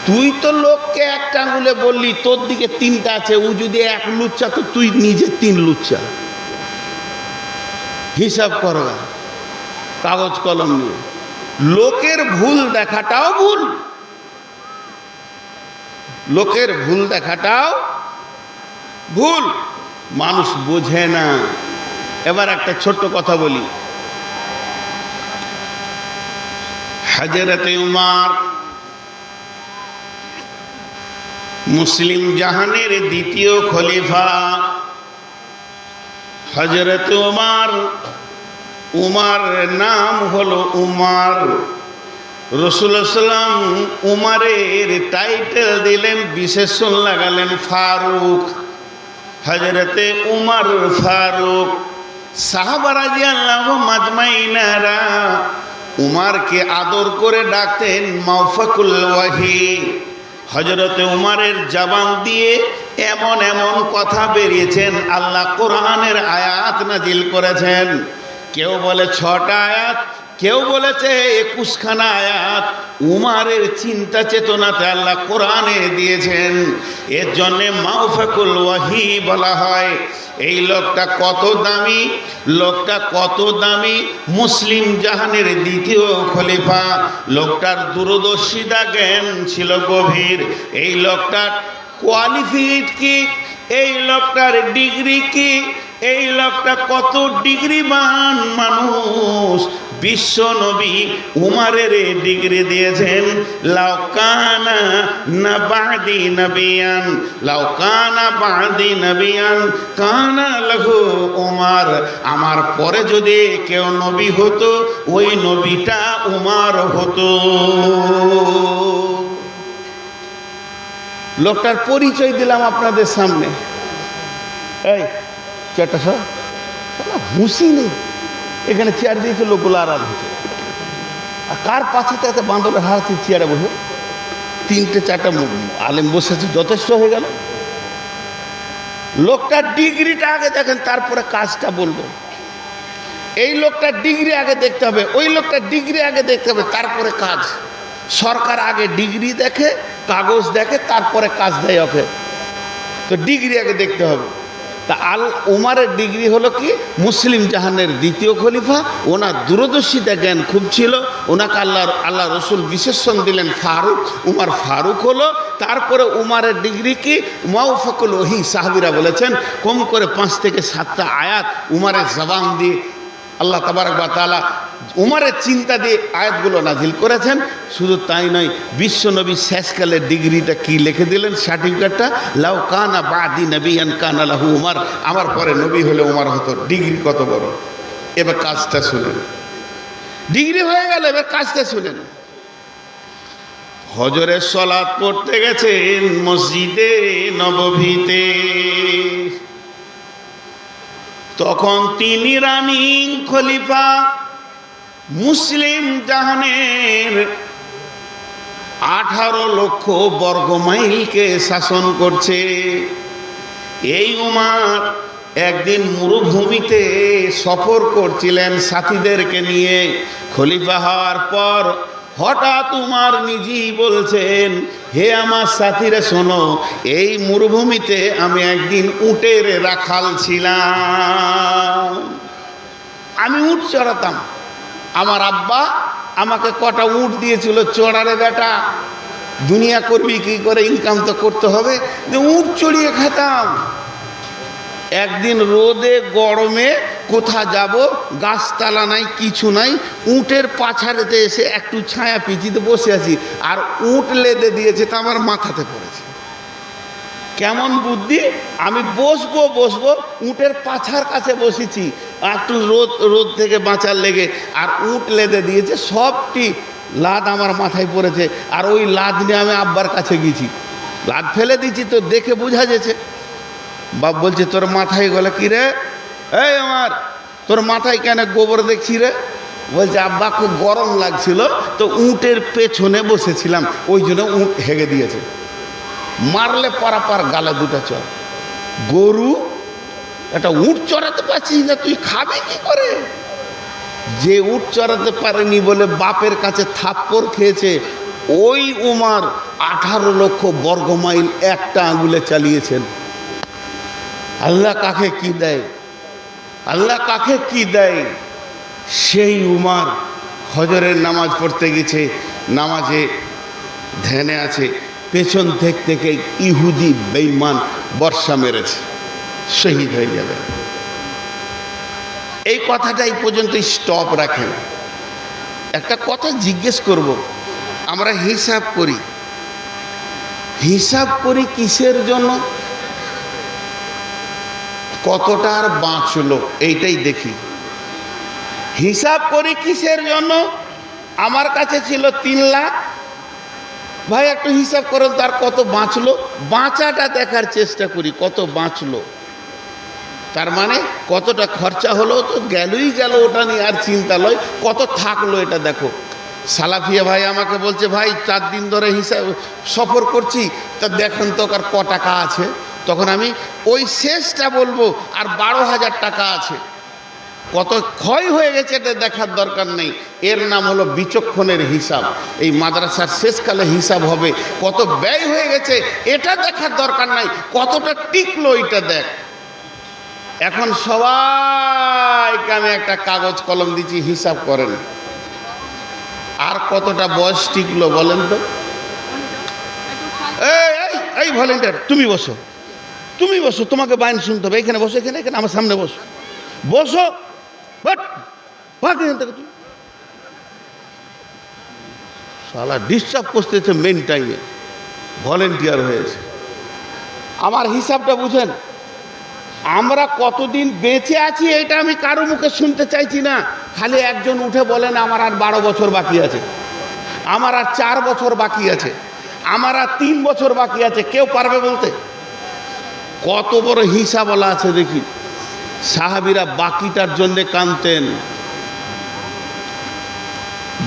তুই তো লোককে 1টা আঙ্গুলে বললি, তোর দিকে 3টা আছে। ও যদি 1 লুচ্চা, তো তুই নিজে 3 লুচ্চা। হিসাব করো কাগজ কলম নিয়ে। লোকের ভুল দেখাটাও ভুল, লোকের ভুল দেখাটাও ভুল। মানুষ বোঝে না। এবার একটা ছোট্ট কথা বলি। হযরতে উমর মুসলিম জাহানের দ্বিতীয় খলিফা। হযরতে উমর, উমরের নাম হলো উমর। রাসূলুল্লাহ সাল্লাল্লাহু আলাইহি ওয়াসাল্লাম উমরের টাইটেল দিলেন, বিশেষণ লাগালেন ফারুক। হযরতে উমর ফারুক। সাহাবা রাদিয়াল্লাহু মাজমাইনারা উমরকে আদর করে ডাকতেন মাওফাকুল ওয়াহি। হযরতে উমরের জবান দিয়ে এমন এমন কথা বেরিয়েছেন, আল্লাহ কোরআনের আয়াত নাজিল করেছেন। কেউ বলে 6টা আয়াত, কেউ বলেছে 21খানা আয়াত উমারের চিন্তা চেতনাতে আল্লাহ কোরআনে দিয়েছেন, এর জন্যে মাওফাকুল ওয়াহি বলা হয়। এই লোকটা কত দামি, লোকটা কত দামি, মুসলিম জাহানের দ্বিতীয় খলিফা। লোকটার দূরদর্শিতা জ্ঞান ছিল গভীর। এই লোকটার কোয়ালিফিকেট কি, এই লোকটার ডিগ্রি কি, এই লোকটা কত ডিগ্রিবান মানুষ। বিশ্ব নবী উমারের ডিগ্রি দিয়েছেন, লাউকানা না বাদি নবিয়ান, লাউকানা বাদি নবিয়ান কানা লাহু উমার। আমার পরে যদি কেউ নবী হতো, ওই নবীটা উমার হতো। লোকটার পরিচয় দিলাম আপনাদের সামনে। এই চেয়ারটা সব হুঁশি নেই, এখানে চেয়ার দিয়েছে, লোকগুলো আরাম হচ্ছে। আর কার পাশে এত বান্দরের হাতে চেয়ারে বসে 3-4টা আলেম বসেছে, যথেষ্ট হয়ে গেল। লোকটার ডিগ্রিটা আগে দেখেন, তারপরে কাজটা বলবো। এই লোকটার ডিগ্রি আগে দেখতে হবে, ওই লোকটার ডিগ্রি আগে দেখতে হবে, তারপরে কাজ। সরকার আগে ডিগ্রি দেখে, কাগজ দেখে, তারপরে কাজ দেয় ওকে। তো ডিগ্রি আগে দেখতে হবে। তা উমারের ডিগ্রি হলো কি, মুসলিম জাহানের দ্বিতীয় খলিফা। ওনার দূরদর্শিতা জ্ঞান খুব ছিল। ওনাকে আল্লাহ রসুল বিশেষণ দিলেন ফারুক, উমার ফারুক হলো। তারপরে উমারের ডিগ্রি কি, মাওফাকুল ওয়াহি। সাহাবীরা বলেছেন কম করে 5 থেকে 7টা আয়াত উমারের জবান দিয়ে আল্লাহ তাবারক ওয়া তাআলা উমারের চিন্তা দিয়ে আয়াতগুলো নাজিল করেছেন। শুধু তাই নয়, বিশ্বনবী শেষকালের ডিগ্রিটা কি লিখে দিলেন, সার্টিফিকেটটা, লাউ কানা বাদি নবিয়ান কানা লাহু উমার। আমার পরে নবী হলে উমার হতো। ডিগ্রি কত বড়! এবার কাজটা শুনেন। ডিগ্রি হয়ে গেল, এবার কাজটা শুনেন। হজরের সালাত পড়তে গেছেন মসজিদে নববীতে। তখন তিনি রানিং খলিফা, মুসলিম জাহানের 18 লক্ষ বর্গ মাইলকে শাসন করছে। এই উমার একদিন মরুভূমিতে সফর করছিলেন সাথীদেরকে নিয়ে। খলিফা হওয়ার পর হঠাৎ উমার নিজেই বলছেন, হে আমার সাথীরা শোনো, এই মরুভূমিতে আমি একদিন উটের রাখাল ছিলাম। আমি উট চড়াতাম। আমার আব্বা আমাকে কটা উট দিয়েছিল, চড়ারে বেটা, দুনিয়া করবি কি করে, ইনকাম তো করতে হবে, উট চড়িয়ে খেতাম। একদিন রোদে গরমে কোথা যাব, গাছতলা নাই, কিছু নাই, উটের পাছাড়েতে এসে একটু ছায়া পিচিতে বসে আছি, আর উট লেদে দিয়েছে, তা আমার মাথাতে পড়েছে। কেমন বুদ্ধি! আমি বসবো উটের পাছার কাছে বসেছি, একটু রোদ থেকে বাঁচার লেগে, আর উট লেদে দিয়েছে, সবটি লাদ আমার মাথায় পড়েছে। আর ওই লাদ নিয়ে আমি আব্বার কাছে গেছি, লাদ ফেলে দিয়েছি, তো দেখে বোঝা যেছে। বাপ বলছে, তোর মাথায় গেলে কি রে? এই আমার, তোর মাথায় কেন গোবর দেখছি রে? বলছে, আব্বা খুব গরম লাগছিল, তো উটের পেছনে বসেছিলাম, ওই জন্য উট হেগে দিয়েছে। মারলে পারাপার গালে 2টা চর। গরু, একটা উট চড়াতে পারছিস না, তুই খাবি কি করে? যে উট চড়াতে পারেনি বলে বাপের কাছে থাপ্পড় খেয়েছে, ওই উমার 18 লক্ষ বর্গ মাইল একটা আঙুলে চালিয়েছেন। আল্লাহ কাকে কি দেয়, আল্লাহ কাকে কি দেয়। সেই উমার হজরের নামাজ পড়তে গেছে, নামাজে ধ্যানে আছে, পেছন থেকে ইহুদি বেঈমান বর্ষা মেরেছে, শহীদ হয়ে যাবে। এই কথাটাই পর্যন্ত স্টপ রাখেন। একটা কথা জিজ্ঞেস করব, আমরা হিসাব করি কিসের জন্য? কতটা আর বাঁচলো এইটাই দেখি। হিসাব করি কিসের জন্য? আমার কাছে ছিল 3 লাখ, ভাই একটু হিসাব করেন তার কত বাঁচলো, বাঁচাটা দেখার চেষ্টা করি, কত বাঁচলো। তার মানে কতটা খরচা হলো, তো গেলই গেল, ওটা নিয়ে আর চিন্তা লয়, কত থাকলো এটা দেখো। সালাফিয়া ভাই আমাকে বলছে, ভাই 4 দিন ধরে হিসাব সফর করছি, তা দেখেন তো কার ক টাকা আছে। তখন আমি ওই শেষটা বলবো, আর 12,000 টাকা আছে। কত ক্ষয় হয়ে গেছে এটা দেখার দরকার নেই। এর নাম হলো বিচক্ষণের হিসাব। এই মাদ্রাসার শেষকালে হিসাব হবে, কত ব্যয় হয়ে গেছে এটা দেখার দরকার নাই, কতটা টিকলো এটা দেখ। এখন সবাইকে আমি একটা কাগজ কলম দিচ্ছি, হিসাব করেন আর কতটা বয়স টিকলো বলেন তো। এই ভলেন্টিয়ার তুমি বসো, তুমি বসো, তোমাকে বাইন শুনতে হবে। এখানে বসো, এখানে এখানে আমার সামনে বসো, বসো। বাট তুমি শালা ডিস্টার্ব করতেছে মেন টাইমে, ভলেন্টিয়ার হয়েছে। আমার হিসাবটা বুঝেন, আমরা কতদিন বেঁচে আছি এটা আমি কারো মুখে শুনতে চাইছি না। খালি একজন উঠে বলেন আমার আর 12 বছর বাকি আছে, আমার আর 4 বছর বাকি আছে, আমার আর 3 বছর বাকি আছে। কেউ পারবে বলতে? কত বড় হিসাবওয়ালা আছে দেখি। সাহাবীরা বাকিটার জন্যে কাঁদতেন,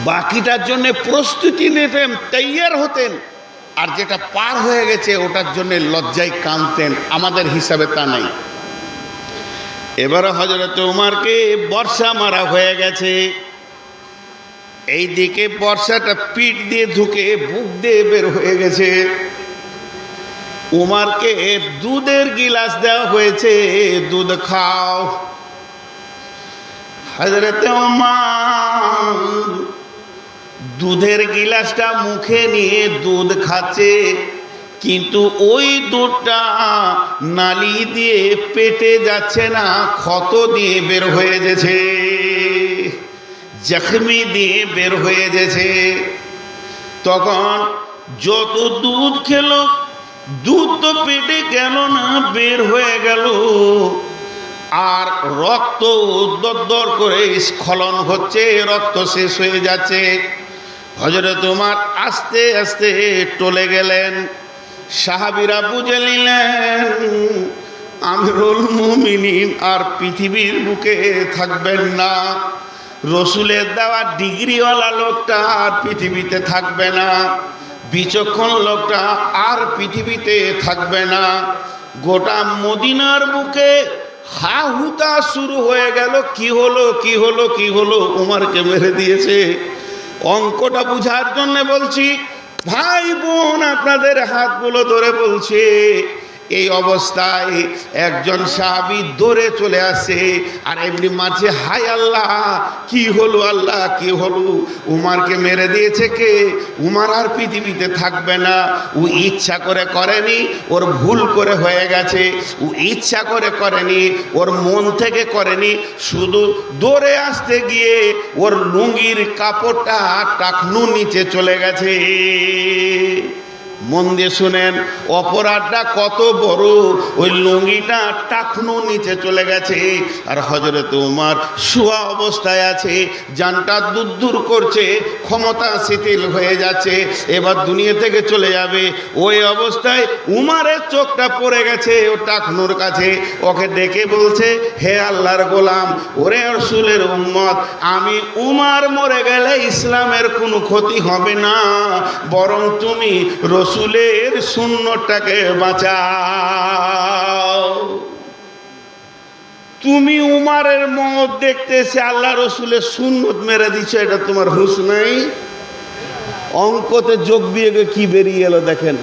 বাকিটার জন্যে প্রস্তুতি নিতেন, তৈয়ার হতেন, আর যেটা পার হয়ে গেছে ওটার জন্যে লজ্জায় কাঁদতেন। আমাদের হিসাবে তা নাই। এবারে হযরত উমরকে বর্ষা মারা হয়ে গেছে, এই দিকে বর্ষাটা পিঠ দিয়ে ঢুকে বুক দিয়ে বের হয়ে গেছে। উমরকে দুধের গিলাস দেওয়া হয়েছে, দুধ খাও। হযরত উমর দুধের গিলাসটা মুখে নিয়ে দুধ খাচ্ছে, কিন্তু ওই দুধটা নালি দিয়ে পেটে যাচ্ছে না, ক্ষত দিয়ে বের হয়ে গেছে, জখমি দিয়ে বের হয়ে গেছে। তখন যত দুধ খেলো, দুধ তো পেটে গেল না, বের হয়ে গেল, আর রক্ত দরদর করে স্খলন হচ্ছে, রক্ত শেষ হয়ে যাচ্ছে। হযরত উমর আস্তে আস্তে টলে গেলেন। সাহাবীরা বুঝে নিলেন আমিরুল মুমিনিন আর পৃথিবীর বুকে থাকবেন না, রসুলের দেওয়া ডিগ্রিওয়ালা লোকটা আর পৃথিবীতে থাকবে না, বিচক্ষণ লোকটা আর পৃথিবীতে থাকবে না। গোটা মদিনার বুকে হা হুতা শুরু হয়ে গেল, কি হলো কি হলো কি হলো, উমরকে মেরে দিয়েছে। অঙ্কটা বুঝার জন্য বলছি, ভাই বোন আপনাদের হাতগুলো ধরে বলছে, এই অবস্থায় একজন সাহাবী দৌড়ে চলে আসে আর এমনি মাঝে, হায় আল্লাহ কি হলো, আল্লাহ কি হলো, উমরকে মেরে দিয়েছে কে, উমর আর পৃথিবীতে থাকবে না। ও ইচ্ছা করে করেনি, ওর ভুল করে হয়ে গেছে, ও ইচ্ছা করে করেনি, ওর মন থেকে করেনি, শুধু দৌড়ে আসতে গিয়ে ওর লুঙ্গির কাপড়টা টাকনুর নিচে চলে গেছে। মন দিয়ে শুনেন, অপরাধটা কত বড়, ওই লুঙ্গিটা টাকনু নিচে চলে গেছে, আর হযরত উমর শোয়া অবস্থায় আছে, জানটা দূর দূর করছে, ক্ষমতা শিথিল হয়ে যাচ্ছে, এবার দুনিয়া থেকে চলে যাবে। ওই অবস্থায় উমরের চোখটা পড়ে গেছে ও টাকনুর কাছে। ওকে ডেকে বলছে, হে আল্লাহর গোলাম, ওরে রাসূলের উম্মত, আমি উমর মরে গেলে ইসলামের কোনো ক্ষতি হবে না, বরং তুমি রসুলের সুন্নতটাকে বাঁচাও। তুমি উমারের মত দেখতে এসে আল্লাহ রসুলের সুন্নত মেরে দিচ্ছ, এটা তোমার হুঁশ নেই? অঙ্কতে যোগ বিয়োগে কি বেরিয়ে এলো দেখেন।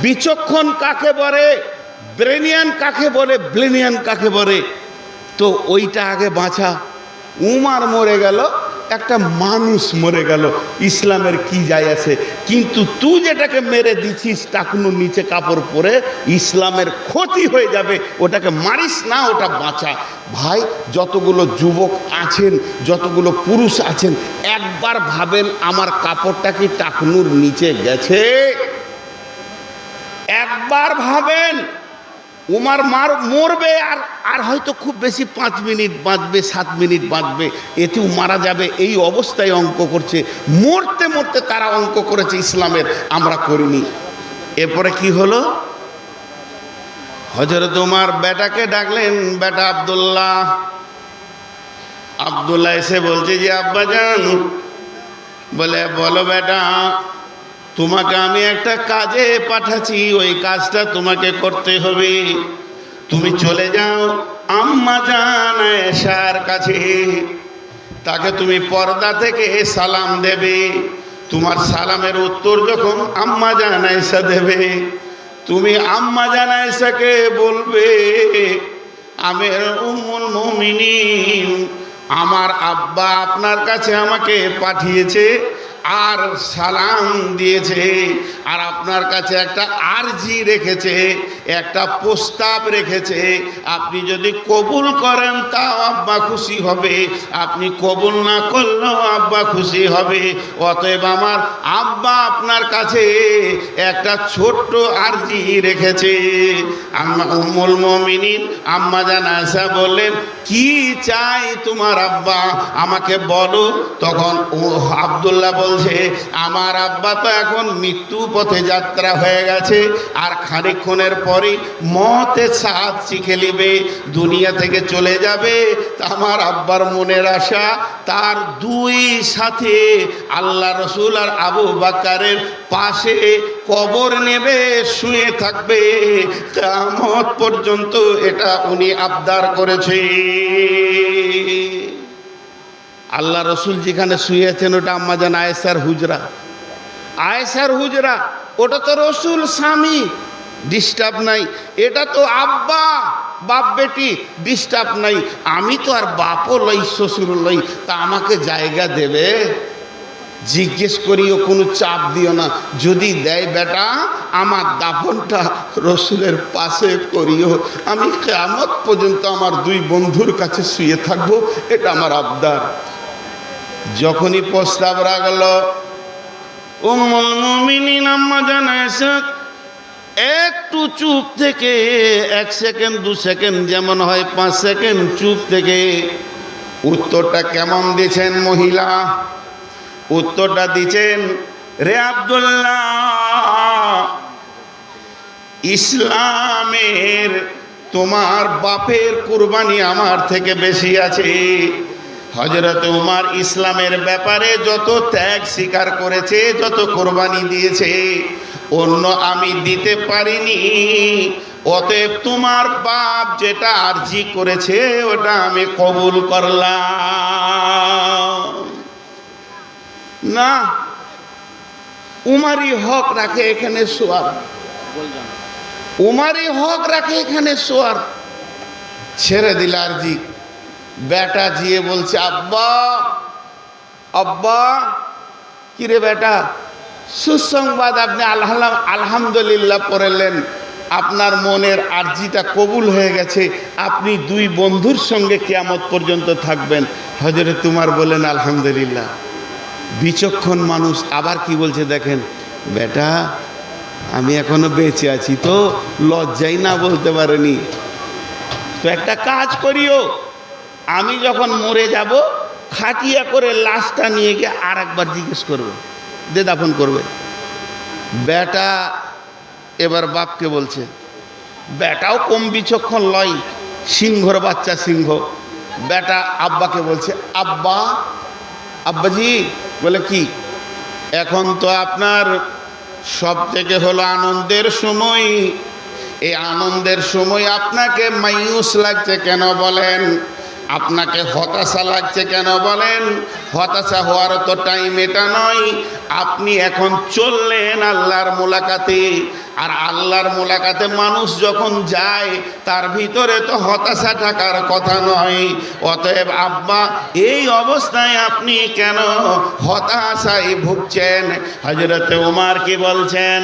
বিচক্ষণ কাকে বলে, ব্রেনিয়ান কাকে বলে, ব্লেনিয়ান কাকে বলে, তো ওইটা আগে বাঁচা। উমার মরে গেল, একটা মানুষ মরে গেল, ইসলামের কি যায় আছে, কিন্তু তুই যেটাকে মেরে দিছিস টাকনুর নিচে কাপড় পরে, ইসলামের ক্ষতি হয়ে যাবে, ওটাকে মারিস না, ওটা বাঁচা। ভাই যতগুলো যুবক আছেন, যতগুলো পুরুষ আছেন, একবার ভাবেন আমার কাপড়টা কি টাকনুর নিচে গেছে? একবার ভাবেন। উমার মরবে, আর হয়তো খুব বেশি 5 মিনিট বাঁচবে, 7 মিনিট বাঁচবে, এতেও মারা যাবে, এই অবস্থায় অঙ্ক করছে। মরতে মরতে তারা অঙ্ক করেছে ইসলামের, আমরা করিনি। এরপরে কি হলো, হযরত উমর বেটাকে ডাকলেন, বেটা আব্দুল্লাহ। আব্দুল্লাহ এসে বলছে যে আব্বাজান, বলে বলো বেটা, তোমাকে আমি একটা কাজে পাঠাচ্ছি, ওই কাজটা তোমাকে করতে হবে। তুমি চলে যাও আম্মা জান আয়েশার কাছে, তাকে তুমি পর্দা থেকে সালাম দেবে। তোমার সালামের উত্তর যখন আম্মা জান আয়েশা দেবে, তুমি আম্মা জান আয়েশাকে বলবে, আমির উম্মুল মুমিনিন, আমার আব্বা আপনার কাছে আমাকে পাঠিয়েছে আর সালাম দিয়েছে, আর আপনার কাছে একটা আরজি রেখেছে, একটা প্রস্তাব রেখেছে। আপনি যদি কবুল করেন তাও আব্বা খুশি হবে, আপনি কবুল না করলেও আব্বা খুশি হবে। অতএব আমার আব্বা আপনার কাছে একটা ছোট্ট আরজি রেখেছে। আম্মা উম্মুল মুমিনিন আম্মা জান আয়েশা বললেন, কি চাই তোমার আব্বা, আমাকে বলো। তখন আব্দুল্লাহ বলছে, আমার আব্বা তো এখন মৃত্যু পথে যাত্রা হয়ে গেছে, আর খানিকক্ষণের পরেই মতের স্বাদ শিখে নেবে, দুনিয়া থেকে চলে যাবে। তা আমার আব্বার মনের আশা তার দুই সাথে আল্লাহ রসুল আর আবু বকরের পাশে কবর নেবে, শুয়ে থাকবে কিয়ামত পর্যন্ত। এটা উনি আবদার করেছে। আল্লাহ রসুল যেখানে শুয়েছেন ওটা আম্মা জান আয়েশার হুজরা, আয়েশার হুজরা, ওটা তো রসুল স্বামী, ডিস্টার্ব নাই। এটা তো আব্বা বাপ বেটি, ডিস্টার্ব নাই। আমি তো আর বাপও লই শ্বশুর লই, তা আমাকে জায়গা দেবে? জিজ্ঞেস করিও, কোনো চাপ দিও না। যদি দেয় বেটা, আমার দাফনটা রসুলের পাশে করিও, আমি কিয়ামত পর্যন্ত আমার দুই বন্ধুর কাছে শুয়ে থাকবো, এটা আমার আবদার। যখনই প্রস্তাব রাখলো, উম্মুল মুমিনিন আম্মা জান আয়েশা একটু চুপ থেকে 1 সেকেন্ড 2 সেকেন্ড, যেমন হয় 5 সেকেন্ড চুপ থেকে উত্তরটা কেমন দিয়েছেন মহিলা? উত্তরটা দিচ্ছেন, রে আব্দুল্লাহ, ইসলামের তোমার বাপের কুরবানি আমার থেকে বেশি আছে। হযরত উমর ইসলামের ব্যাপারে যত ত্যাগ স্বীকার করেছে, যত কোরবানি দিয়েছে, অন্য আমি দিতে পারিনি। অতএব তোমার বাপ যেটা আরজি করেছে ওটা আমি কবুল করলাম। না, উমারি হক রাখে এখানে শোয়ার, উমারি হক রাখে এখানে শোয়ার। ছেড়ে দিল আরজি। বেটা জিয়ে বলছে, আব্বা আব্বা। কিরে বেটা, সুসংবাদ আপনি আলহামদুলিল্লাহ পড়লেন, আপনার মনের আরজিটা কবুল হয়ে গেছে, আপনি দুই বন্ধুর সঙ্গে কিয়ামত পর্যন্ত থাকবেন। হযরত উমর বলেন, আলহামদুলিল্লাহ। বিচক্ষণ মানুষ আবার কি বলছে দেখেন, বেটা আমি এখনো বেঁচে আছি তো, লজ্জাই না বলতে পারেনি তো একটা কাজ করিও, আমি যখন মরে যাব খাটিয়া করে লাশটা নিয়ে গিয়ে আর একবার জিজ্ঞেস করবে, দে দাফন করবে। বেটা এবার বাপকে বলছে, বেটাও কম বিচক্ষণ লয়, সিংহর বাচ্চা সিংহ। বেটা আব্বাকে বলছে, আব্বা আব্বাজি। বলে কি? এখন তো আপনার সব থেকে হলো আনন্দের সময়, এই আনন্দের সময় আপনাকে মায়ুস লাগছে কেন বলেন? আপনাকে হতাশা লাগছে কেন বলেন? হতাশা হওয়ার তো টাইম এটা নয়। আপনি এখন চললেন আল্লাহর মোলাকাতে, আর আল্লাহর মোলাকাতে মানুষ যখন যায় তার ভিতরে তো হতাশা থাকার কথা নয়। অতএব আব্বা, এই অবস্থায় আপনি কেন হতাশায় ভুগছেন? হযরত উমর কি বলছেন?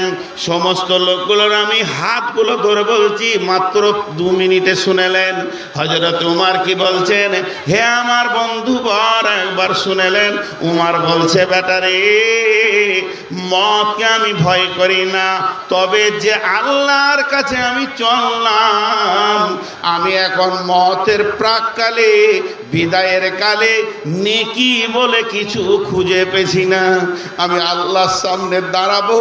সমস্ত লোকগুলোর আমি হাতগুলো ধরে বলছি, মাত্র 2 মিনিটে শুনেলেন। হযরত উমর কি বলছেন? হে আমার বন্ধুবর, একবার শুনেলেন। উমর বলছে, বেটারে, মতকে আমি ভয় করি না, তবে যে আল্লাহর কাছে আমি চললাম, আমি এখন মতের প্রাককালে, বিদায়ের কালে নেকি বলে কিছু খুঁজে পেছি না। আমি আল্লাহর সামনে দাঁড়াবো,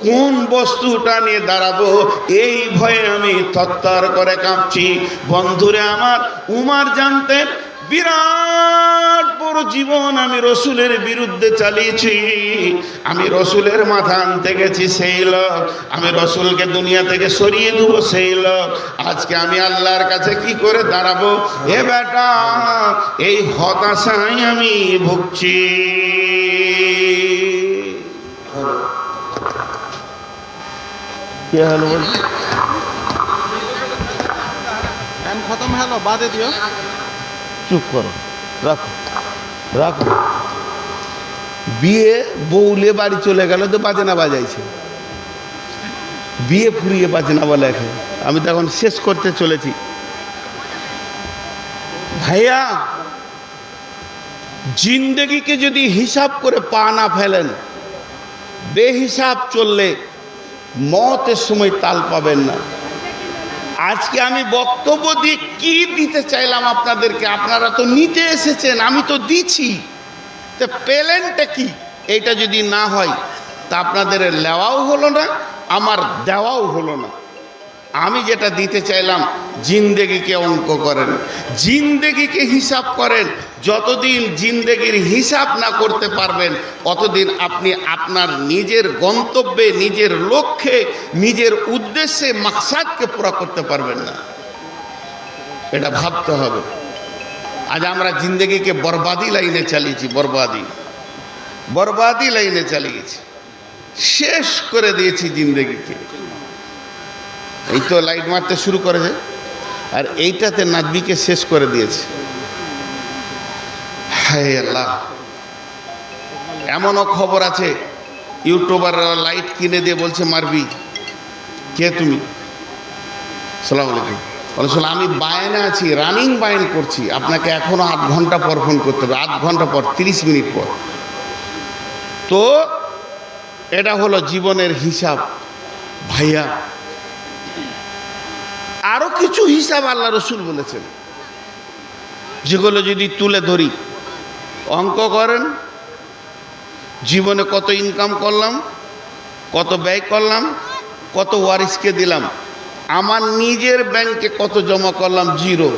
কোন বস্তুটা নিয়ে দাঁড়াবো এই ভয়ে আমি থরথর করে কাঁপছি। বন্ধুরে আমার, উমর জানতেন বিরাট পর জীবন আমি রসুলের বিরুদ্ধে চালিয়েছি, আমি রসুলের মাথা আনতে গেছি সেই লোক, আমি রসুলকে দুনিয়া থেকে সরিয়ে দেব সেই লোক, আজকে আমি আল্লাহর কাছে কি করে দাঁড়াবো? এ বেটা, এই হতাশায় আমি ভুগছি। क्या हाल है? टाइम खत्म है लो बाद दियो। चुप करो, রাখো রাখো। বিয়ে বউলে বাড়ি চলে গেল তো বাজনা বাজাইছে, বিয়ে ফুরিয়ে বাজনা বলে। আমি তখন শেষ করতে চলেছি। ভাইয়া, জিন্দেগিকে যদি হিসাব করে পা না ফেলেন, বেহিসাব চললে মতের সময় তাল পাবেন না। আজকে আমি বক্তব্য দিয়ে কি দিতে চাইলাম আপনাদেরকে? আপনারা তো নিতে এসেছেন, আমি তো দিচ্ছি, তো পেলেনটা কি? এইটা যদি না হয় তা আপনাদের নেওয়াও হলো না, আমার দেওয়াও হলো না। আমি যেটা দিতে চাইলাম, জিন্দেগিকে অঙ্ক করেন, জিন্দেগিকে হিসাব করেন। যতদিন জিন্দেগির হিসাব না করতে পারবেন, অতদিন আপনি আপনার নিজের গন্তব্যে, নিজের লক্ষ্যে, নিজের উদ্দেশ্যে, মাকসাদকে পুরা করতে পারবেন না। এটা ভাবতে হবে। আজ আমরা জিন্দেগিকে বরবাদি লাইনে চালিয়েছি, বরবাদি লাইনে চালিয়েছি, শেষ করে দিয়েছি জিন্দেগিকে। এই তো লাইট মারতে শুরু করেছে, আর এইটাতে নাদবিকে শেষ করে দিয়েছে। হায় আল্লাহ, এমনও খবর আছে ইউটিউবাররা লাইট কিনে দিয়ে বলছে মারবি। কে তুমি? সালাম আলাইকুম। বলছিল আমি বায়ানে আছি, রানিং বায়ান করছি, আপনাকে এখনো 8 ঘন্টা পর ফোন করতে হবে, 8 ঘন্টা পর, 30 মিনিট পর। তো এটা হলো জীবনের হিসাব। ভাইয়া, আরো কিছু হিসাব আল্লাহ রসুল বলেছেন, যেগুলো যদি তুলে ধরি, অঙ্ক করেন, জীবনে কত ইনকাম করলাম, কত ব্যয় করলাম, কত ওয়ারিসকে দিলাম, আমার নিজের ব্যাংকে কত জমা করলাম, জিরো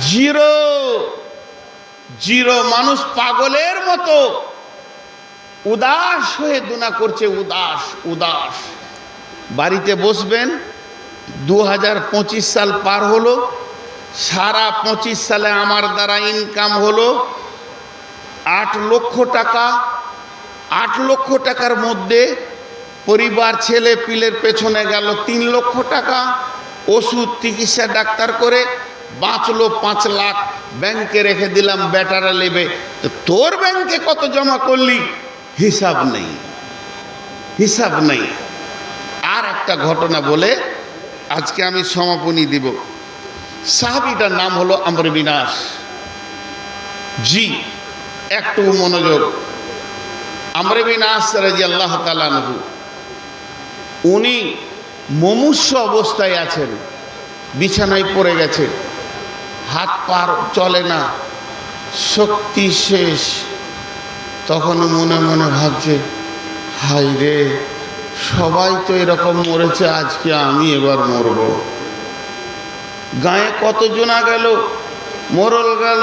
জিরো জিরো। মানুষ পাগলের মতো উদাস হয়ে দুনা করছে, উদাস উদাস। বাড়িতে বসবেন, 2025 সাল পার হলো, সারা 25 সালে আমার দ্বারা ইনকাম হলো 8 লক্ষ টাকা। 8 লক্ষ টাকার মধ্যে পরিবার, ছেলে পিলের পেছনে গেল 3 লক্ষ টাকা, ওষুধ, চিকিৎসা, ডাক্তার করে বাঁচলো 5 লাখ, ব্যাংকে রেখে দিলাম, বেটারা নেবে। তো তোর ব্যাংকে কত জমা করলি? হিসাব নেই, হিসাব নেই। আর একটা ঘটনা বলে আজকে আমি সমাপনী দিব। সাহাবীটার নাম হলো আমর বিন আস। জি, একটু মনোযোগ। আমর বিন আস রাদিয়াল্লাহু তাআলা আনহু, উনি মুমূর্ষু অবস্থায় আছেন, বিছানায় পড়ে গেছে, হাত পা চলে না, শক্তি শেষ। তখন মনে মনে ভাবছে, হায় রে, সবাই তো এরকম মরেছে, আজকে আমি এবার মরব। গায়ে কতজনা গেল, মোরল গেল,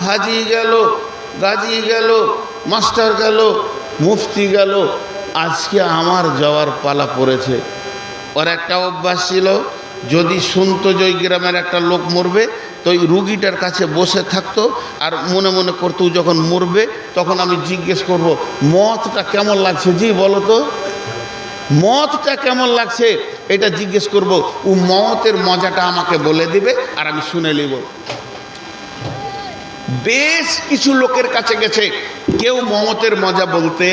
হাজি গেল, গাজী গেল, মাস্টার গেল, মুফতি গেল, আজকে আমার যাওয়ার পালা পড়েছে। ওর একটা অভ্যাস ছিল, যদি শুনতো যে ওই গ্রামের একটা লোক মরবে, তো ওই রুগীটার কাছে বসে থাকতো আর মনে মনে করতো যখন মরবে তখন আমি জিজ্ঞেস করব, মতটা কেমন লাগছে? জি বলো তো, মতটা কেমন লাগছে? এটা জিজ্ঞেস করব। ও মতের মজাটা আমাকে বলে দিবে আর আমি শুনে নিব। বেশ কিছু লোকের কাছে গেছে, কেউ মতের মজা বলতে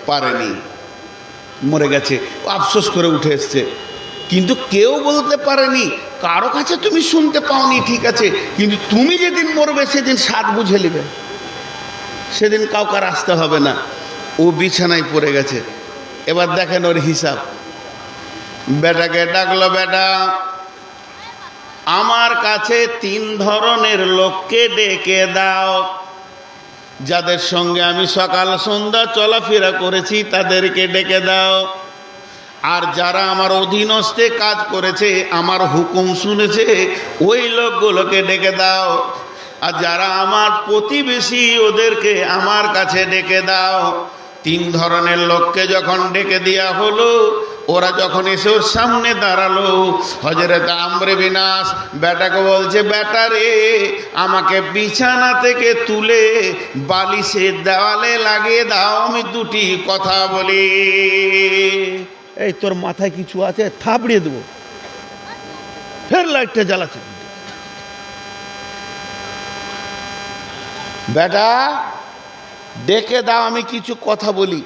পারেনি, মরে গেছে, আফসোস করে উঠে এসছে। কিন্তু কেউ বলতে পারেনি, কারো কাছে তুমি শুনতে পাওনি, ঠিক আছে, কিন্তু তুমি যেদিন মরবে সেদিন স্বাদ বুঝে নেবে, সেদিন কাউকে আসতে হবে না। ও বিছানায় পড়ে গেছে। এবার দেখেন ওর হিসাব। বেটাকে ডাকলো, বেটা, আমার কাছে 3 ধরনের লোককে ডেকে দাও, যাদের সঙ্গে আমি সকাল সন্ধ্যা চলাফেরা করেছি তাদেরকে ডেকে দাও, আর যারা আমার অধীনস্থে কাজ করেছে, আমার হুকুম শুনেছে, ওই লোকগুলোকে ডেকে দাও। আর যারা আমার প্রতিবেশী ওদেরকে আমার কাছে ডেকে দাও। 3 ধরনের লোককে যখন ডেকে দেওয়া হলো, ওরা যখন এসে ওর সামনে দাঁড়ালো, হযরত আমর বিন আস বেটাকে বলছে, বেটা রে, আমাকে বিছানা থেকে তুলে বালিশের দেওয়ালে লাগিয়ে দাও, আমি দুটি কথা বলি। এই তোর মাথায় কিছু আছে, থাপড়িয়ে দেবো। ফের লাইটটা জ্বালাচ্ছে। বেটা ডেকে দাও, আমি কিছু কথা বলি।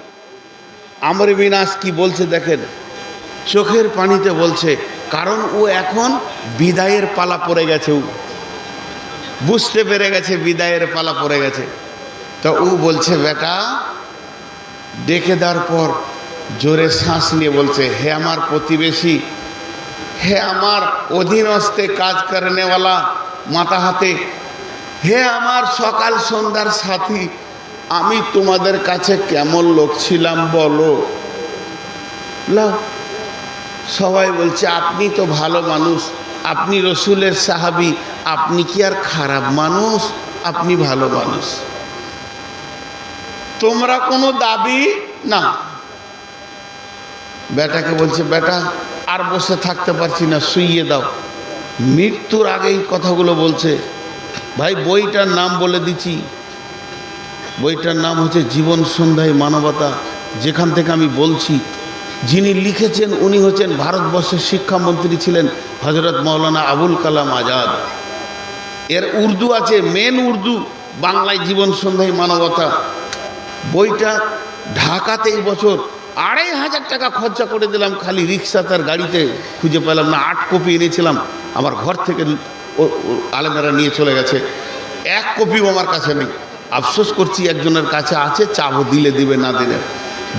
আমর বিন আস কি বলছে দেখেন, চোখের পানিতে বলছে, কারণ ও এখন বিদায়ের পালা পড়ে গেছে। ও বুঝতে পেরে গেছে বিদায়ের পালা পড়ে গেছে। তো ও বলছে, বেটা ডেকে দেওয়ার পর জোরে শ্বাস নিয়ে বলছে, হে আমার প্রতিবেশী, হে আমার অধীনস্থে কাজ করেনেওয়ালা মাথা হাতে, হে আমার সকাল সন্ধ্যার সাথী, আমি তোমাদের কাছে কেমন লোক ছিলাম বলো। লাও, সবাই বলছে, আপনি তো ভালো মানুষ, আপনি রসুলের সাহাবী, আপনি কি আর খারাপ মানুষ? আপনি ভালো মানুষ, তোমরা কোনো দাবি না। বেটাকে বলছে, বেটা আর বসে থাকতে পারছি না, শুইয়ে দাও। মৃত্যুর আগেই কথাগুলো বলছে। ভাই বইটার নাম বলে দিচ্ছি, বইটার নাম হচ্ছে জীবন সন্ধ্যায় মানবতা। যেখান থেকে আমি বলছি, যিনি লিখেছেন উনি হচ্ছেন ভারতবর্ষের শিক্ষামন্ত্রী ছিলেন হযরত মাওলানা আবুল কালাম আজাদ। এর উর্দু আছে, মেন উর্দু, বাংলায় জীবন সন্ধ্যায় মানবতা। বইটা ঢাকাতে এই বছর 2500 টাকা খরচা করে দিলাম, খালি রিক্সা তার গাড়িতে, খুঁজে পেলাম না। 8 কপি এনেছিলাম, আমার ঘর থেকে আলেমেরা নিয়ে চলে গেছে। 1 কপিও আমার কাছে নেই। আফসোস করছি, একজনের কাছে আছে, চাবো দিলে দিবে, না দিলে।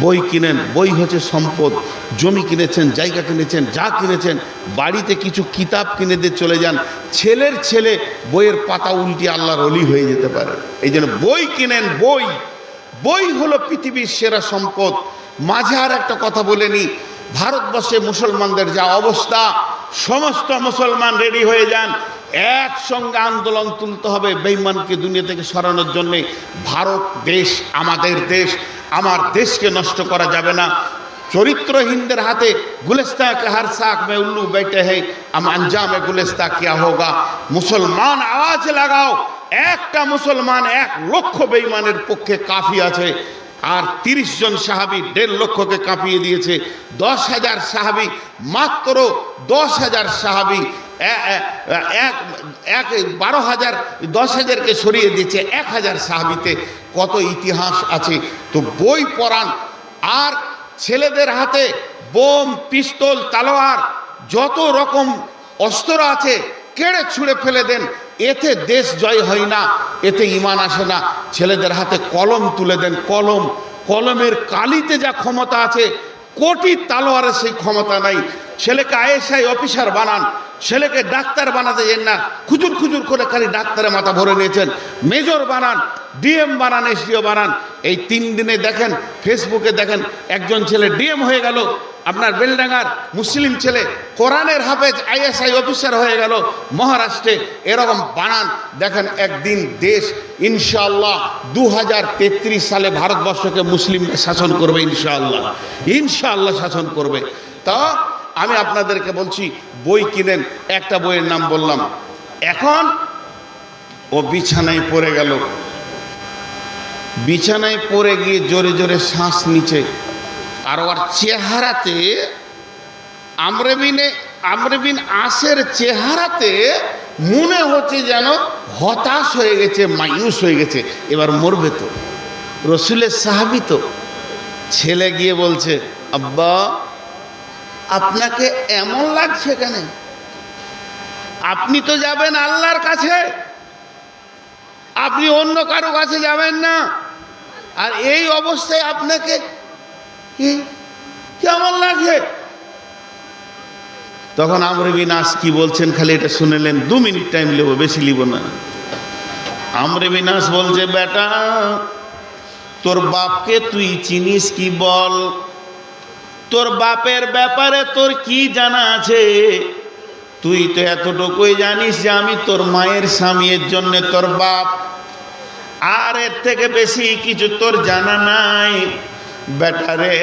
বই কিনেন, বই হচ্ছে সম্পদ। জমি কিনেছেন, জায়গা কিনেছেন, যা কিনেছেন, বাড়িতে কিছু কিতাব কিনে দিয়ে চলে যান। ছেলের ছেলে বইয়ের পাতা উল্টি আল্লাহর ওলি হয়ে যেতে পারে। এই জন্য বই কিনেন। বই বই হলো পৃথিবীর সেরা সম্পদ। মাঝে আর একটা কথা বলে নি, ভারতবর্ষে মুসলমানদের যা অবস্থা, সমস্ত মুসলমান রেডি হয়ে যান, একসঙ্গে আন্দোলন তুলতে হবে বেঈমানকে দুনিয়া থেকে সরানোর জন্যে। ভারত দেশ আমাদের দেশ, আমার দেশকে নষ্ট করা যাবে না। চরিত্রহীনদের হাতে গুলিস্তা কে হর সাক মে উল্লু বেটে হে, আম আঞ্জামে গুলিস্তা কিয়া হোগা। মুসলমান আওয়াজ লাগাও, একটা মুসলমান 1 লক্ষ বেঈমানের পক্ষে কাফি আছে। আর 30 জন সাহাবী 1.5 লক্ষকে কাঁপিয়ে দিয়েছে। 10,000 সাহাবী, মাত্র 10,000 সাহাবী 12,000, 10,000কে সরিয়ে দিয়েছে 1,000 সাহাবীতে। কত ইতিহাস আছে। তো বই পড়ান, আর ছেলেদের হাতে বোম, পিস্তল, তালোয়ার, যত রকম অস্ত্র আছে কেড়ে ছুঁড়ে ফেলে দেন। এতে দেশ জয় হয় না, এতে ঈমান আসে না। ছেলেদের হাতে কলম তুলে দেন। কলম, কলমের কালিতে যা ক্ষমতা আছে, কোটি তালোয়ারে সেই ক্ষমতা নাই। ছেলেকে আইএসআই অফিসার বানান, ছেলেকে ডাক্তার বানাতে যান না, খুজুর খুজুর করে খালি ডাক্তারের মাথা ভরে নিয়েছেন। মেজর বানান, ডিএম বানান, এসডিও বানান। এই 3 দিনে দেখেন, ফেসবুকে দেখেন, একজন ছেলে ডিএম হয়ে গেল, আপনার বেলডাঙ্গার মুসলিম ছেলে কোরআনের হাফেজ আইএসআই অফিসার হয়ে গেল মহারাষ্ট্রে। এরকম বানান, দেখেন একদিন দেশ ইনশাআল্লাহ 2033 সালে ভারতবর্ষকে মুসলিম শাসন করবে। ইনশাআল্লাহ, ইনশাআল্লাহ শাসন করবে। তা আমি আপনাদেরকে বলছি, বই কিনেন। একটা বইয়ের নাম বললাম। এখন ও বিছানায় পড়ে গেল, বিছানায় পড়ে গিয়ে জোরে জোরে শ্বাস নিচে। আর ওর চেহারাতে, আমর বিন আসের চেহারাতে মনে হচ্ছে যেন হতাশ হয়ে গেছে, মায়ুস হয়ে গেছে, এবার মরবে তো। রসুলের সাহাবী তো। ছেলে গিয়ে বলছে, আব্বা আপনাকে এমন লাগছে কেন? আপনি তো যাবেন আল্লাহর কাছে, আপনি অন্য কারো কাছে যাবেন না, আর এই অবস্থায় আপনাকে কেমন লাগছে? তখন আমর বিন আস কি বলছেন খালি এটা শুনেলেন, 2 মিনিট টাইম নেব, বেশি নিব না। আমর বিন আস বলছে, বেটা তোর বাপকে তুই চিনিস কি বল? তোর বাপের ব্যাপারে তোর কি জানা আছে? তুই তো এতটুকুই জানিস যে আমি তোর মায়ের স্বামী, এর জন্যে তোর বাপ, আর এর থেকে বেশি কিছু তোর জানা নাই। বেটারে,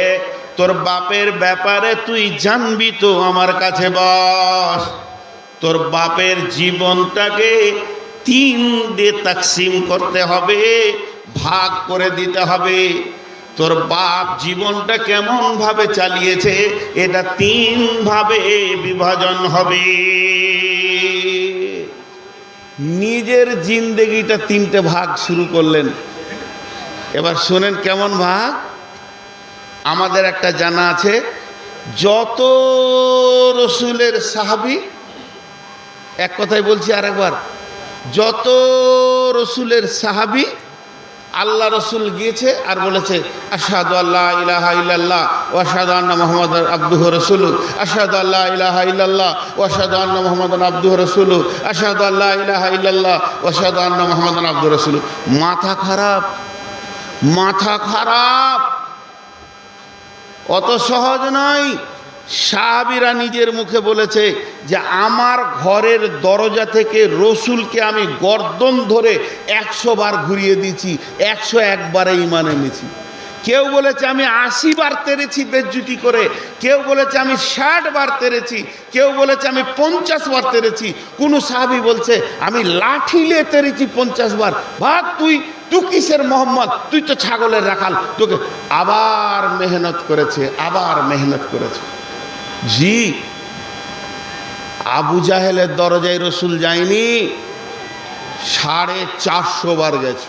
তোর বাপের ব্যাপারে তুই জানবি তো আমার কাছে বস। তোর বাপের জীবনটাকে 3 দিয়ে তাকসিম করতে হবে, ভাগ করে দিতে হবে। তোর বাপ জীবনটা কেমন ভাবে চালিয়েছে এটা 3 ভাবে বিভাজন হবে। নিজের জিন্দেগিটা 3টে ভাগ শুরু করলেন। এবার শোনেন কেমন ভাগ। আমাদের একটা জানা আছে, যত রসুলের সাহাবী, এক কথায় বলছি আরেকবার, যত রসুলের সাহাবী আল্লাহ রসুল গিয়েছে আর বলেছে আশহাদু আল্লা ইলাহা ইল্লাল্লাহ ওয়া আশহাদু আন্না মুহাম্মাদান আবদুহু ওয়া রাসূলুহু, আশহাদু আল্লা ইলাহা ইল্লাল্লাহ ওয়া আশহাদু আন্না মুহাম্মাদান আবদুহু ওয়া রাসূলুহু, আশহাদু আল্লা ইলাহা ইল্লাল্লাহ ওয়া আশহাদু আন্না মুহাম্মাদান আবদুহু ওয়া রাসূলুহু। মাথা খারাপ, মাথা খারাপ, অত সহজ নয়। সাহাবীরা নিজের মুখে বলেছে যে আমার ঘরের দরজা থেকে রসুলকে আমি গর্দন ধরে 100 বার ঘুরিয়ে দিয়েছি, 101 বারে ঈমান এনেছি। কেউ বলেছে আমি 80 বার তেড়েছি বেজ্জুতি করে, কেউ বলেছে আমি 60 বার তেড়েছি, কেউ বলেছে আমি 50 বার তেড়েছি। কোন সাহাবী বলছে আমি লাঠি নিয়ে তেড়েছি 50 বার। ভাগ তুই কিসের মোহাম্মদ, তুই তো ছাগলের রাখাল। তোকে আবার মেহনত করেছে, আবার মেহনত করেছে। জি, আবু জাহেলের দরজায় রসুল যায়নি, 450 বার গেছে।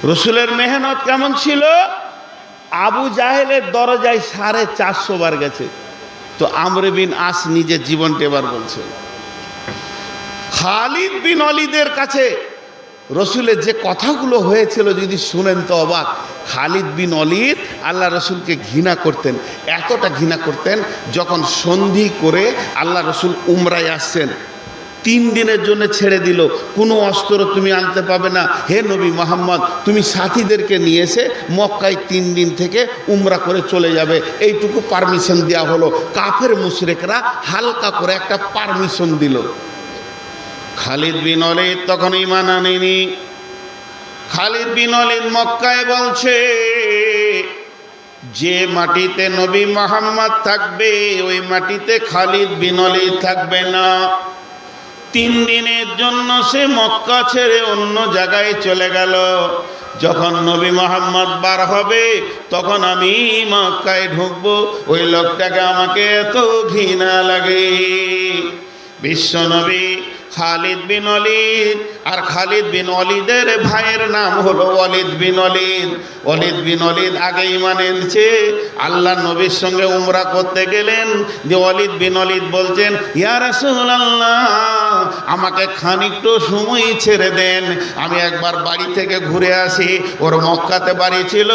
রসুলের মেহনত কেমন ছিল? আবু জাহেলের দরজায় 450 বার গেছে। তো আমর বিন আস নিজের জীবনটা এবার বলছে। খালিদ বিন ওয়ালিদের কাছে রসুলের যে কথাগুলো হয়েছিল যদি শুনেন তো অবাক। খালিদ বিন ওয়ালিদ আল্লাহ রসুলকে ঘৃণা করতেন, এতটা ঘৃণা করতেন যখন সন্ধি করে আল্লাহ রসুল উমরায় আসছেন, 3 দিনের জন্য ছেড়ে দিল, কোনো অস্ত্র তুমি আনতে পাবে না, হে নবী মোহাম্মদ তুমি সাথীদেরকে নিয়ে এসে মক্কায় 3 দিন থেকে উমরা করে চলে যাবে, এইটুকু পারমিশন দেওয়া হলো। কাফের মুশরিকরা হালকা করে একটা পারমিশন দিল। খালিদ বিন ওয়ালিদ তখন ঈমান আনেনি। খালিদ বিন ওয়ালিদ মক্কায় বলছে যে মাটিতে নবী মুহাম্মদ থাকবে ওই মাটিতে খালিদ বিন ওয়ালিদ থাকবে না। 3 দিনের জন্য সে মক্কা ছেড়ে অন্য জায়গায় চলে গেল। যখন নবী মুহাম্মদ বার হবে তখন আমি মক্কায় ঢুকবো, ওই লোকটাকে আমাকে এত ঘৃণা লাগে। বিশ্ব নবী খালিদ বিন ওয়ালিদ, আর খালিদ বিন ওয়ালিদের ভাইয়ের নাম হলো ওয়ালিদ বিন ওয়ালিদ। ওয়ালিদ বিন ওয়ালিদ আগে ঈমান এনেছে, আল্লাহ নবীর সঙ্গে উমরা করতে গেলেন। যে ওয়ালিদ বিন ওয়ালিদ বলছেন ইয়া রাসূলুল্লাহ আমাকে খানিকটু সময় ছেড়ে দেন, আমি একবার বাড়ি থেকে ঘুরে আসি। ওর মক্কাতে বাড়ি ছিল,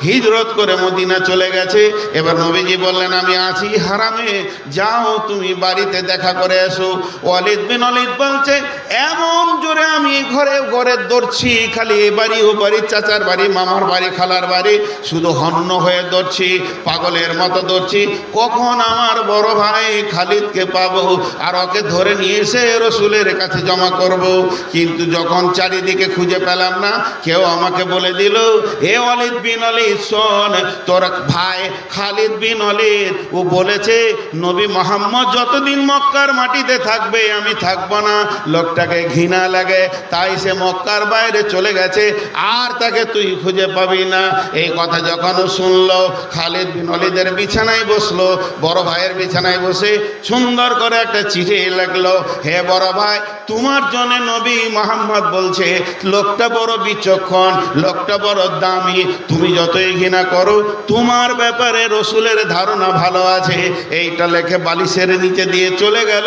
হিজরত করে মদিনা চলে গেছে। এবার নবীজি বললেন আমি আছি হারামে, যাও তুমি বাড়িতে দেখা করে এসো। ওয়ালিদ বিন ওয়ালিদ বলছে এমন জোরে আমি ঘরে ঘরে দৌড়ছি, খালি এ বাড়ি ও বাড়ি, চাচার বাড়ি, মামার বাড়ি, খালার বাড়ি, শুধু হন্য হয়ে দৌড়ছি, পাগলের মতো দৌড়ছি, কখন আমার বড় ভাই খালিদকে পাবো আর ওকে ধরে নিয়ে এসে রসুলের কাছে জমা করব। কিন্তু যখন চারিদিকে খুঁজে পেলাম না, কেউ আমাকে বলে দিল এ ওয়ালিদ বিন ওয়ালিদ শোন, তোর ভাই খালিদ বিন ওয়ালিদ ও বলেছে নবী মুহাম্মদ যতদিন মক্কার মাটিতে থাকবে আমি থাকবো না। লোকটাকে ঘৃণা লাগে, তাই সে মক্কার বাইরে চলে গেছে, আর তাকে তুই খুঁজে পাবি না। এই কথা যখন শুনলো খালিদ বিন ওয়ালিদের বিছানায় বসলো, বড় ভাইয়ের বিছানায় বসে সুন্দর করে একটা চিঠি লাগলো, হে বড় ভাই তোমার জন্য নবী মুহাম্মদ বলছে লোকটা বড় বিচক্ষণ, লোকটা বড় দামি, তুমি যতই ঘৃণা করো তোমার ব্যাপারে রসুলের ধারণা ভালো আছে। এইটা লেখে বালিশের নিচে দিয়ে চলে গেল।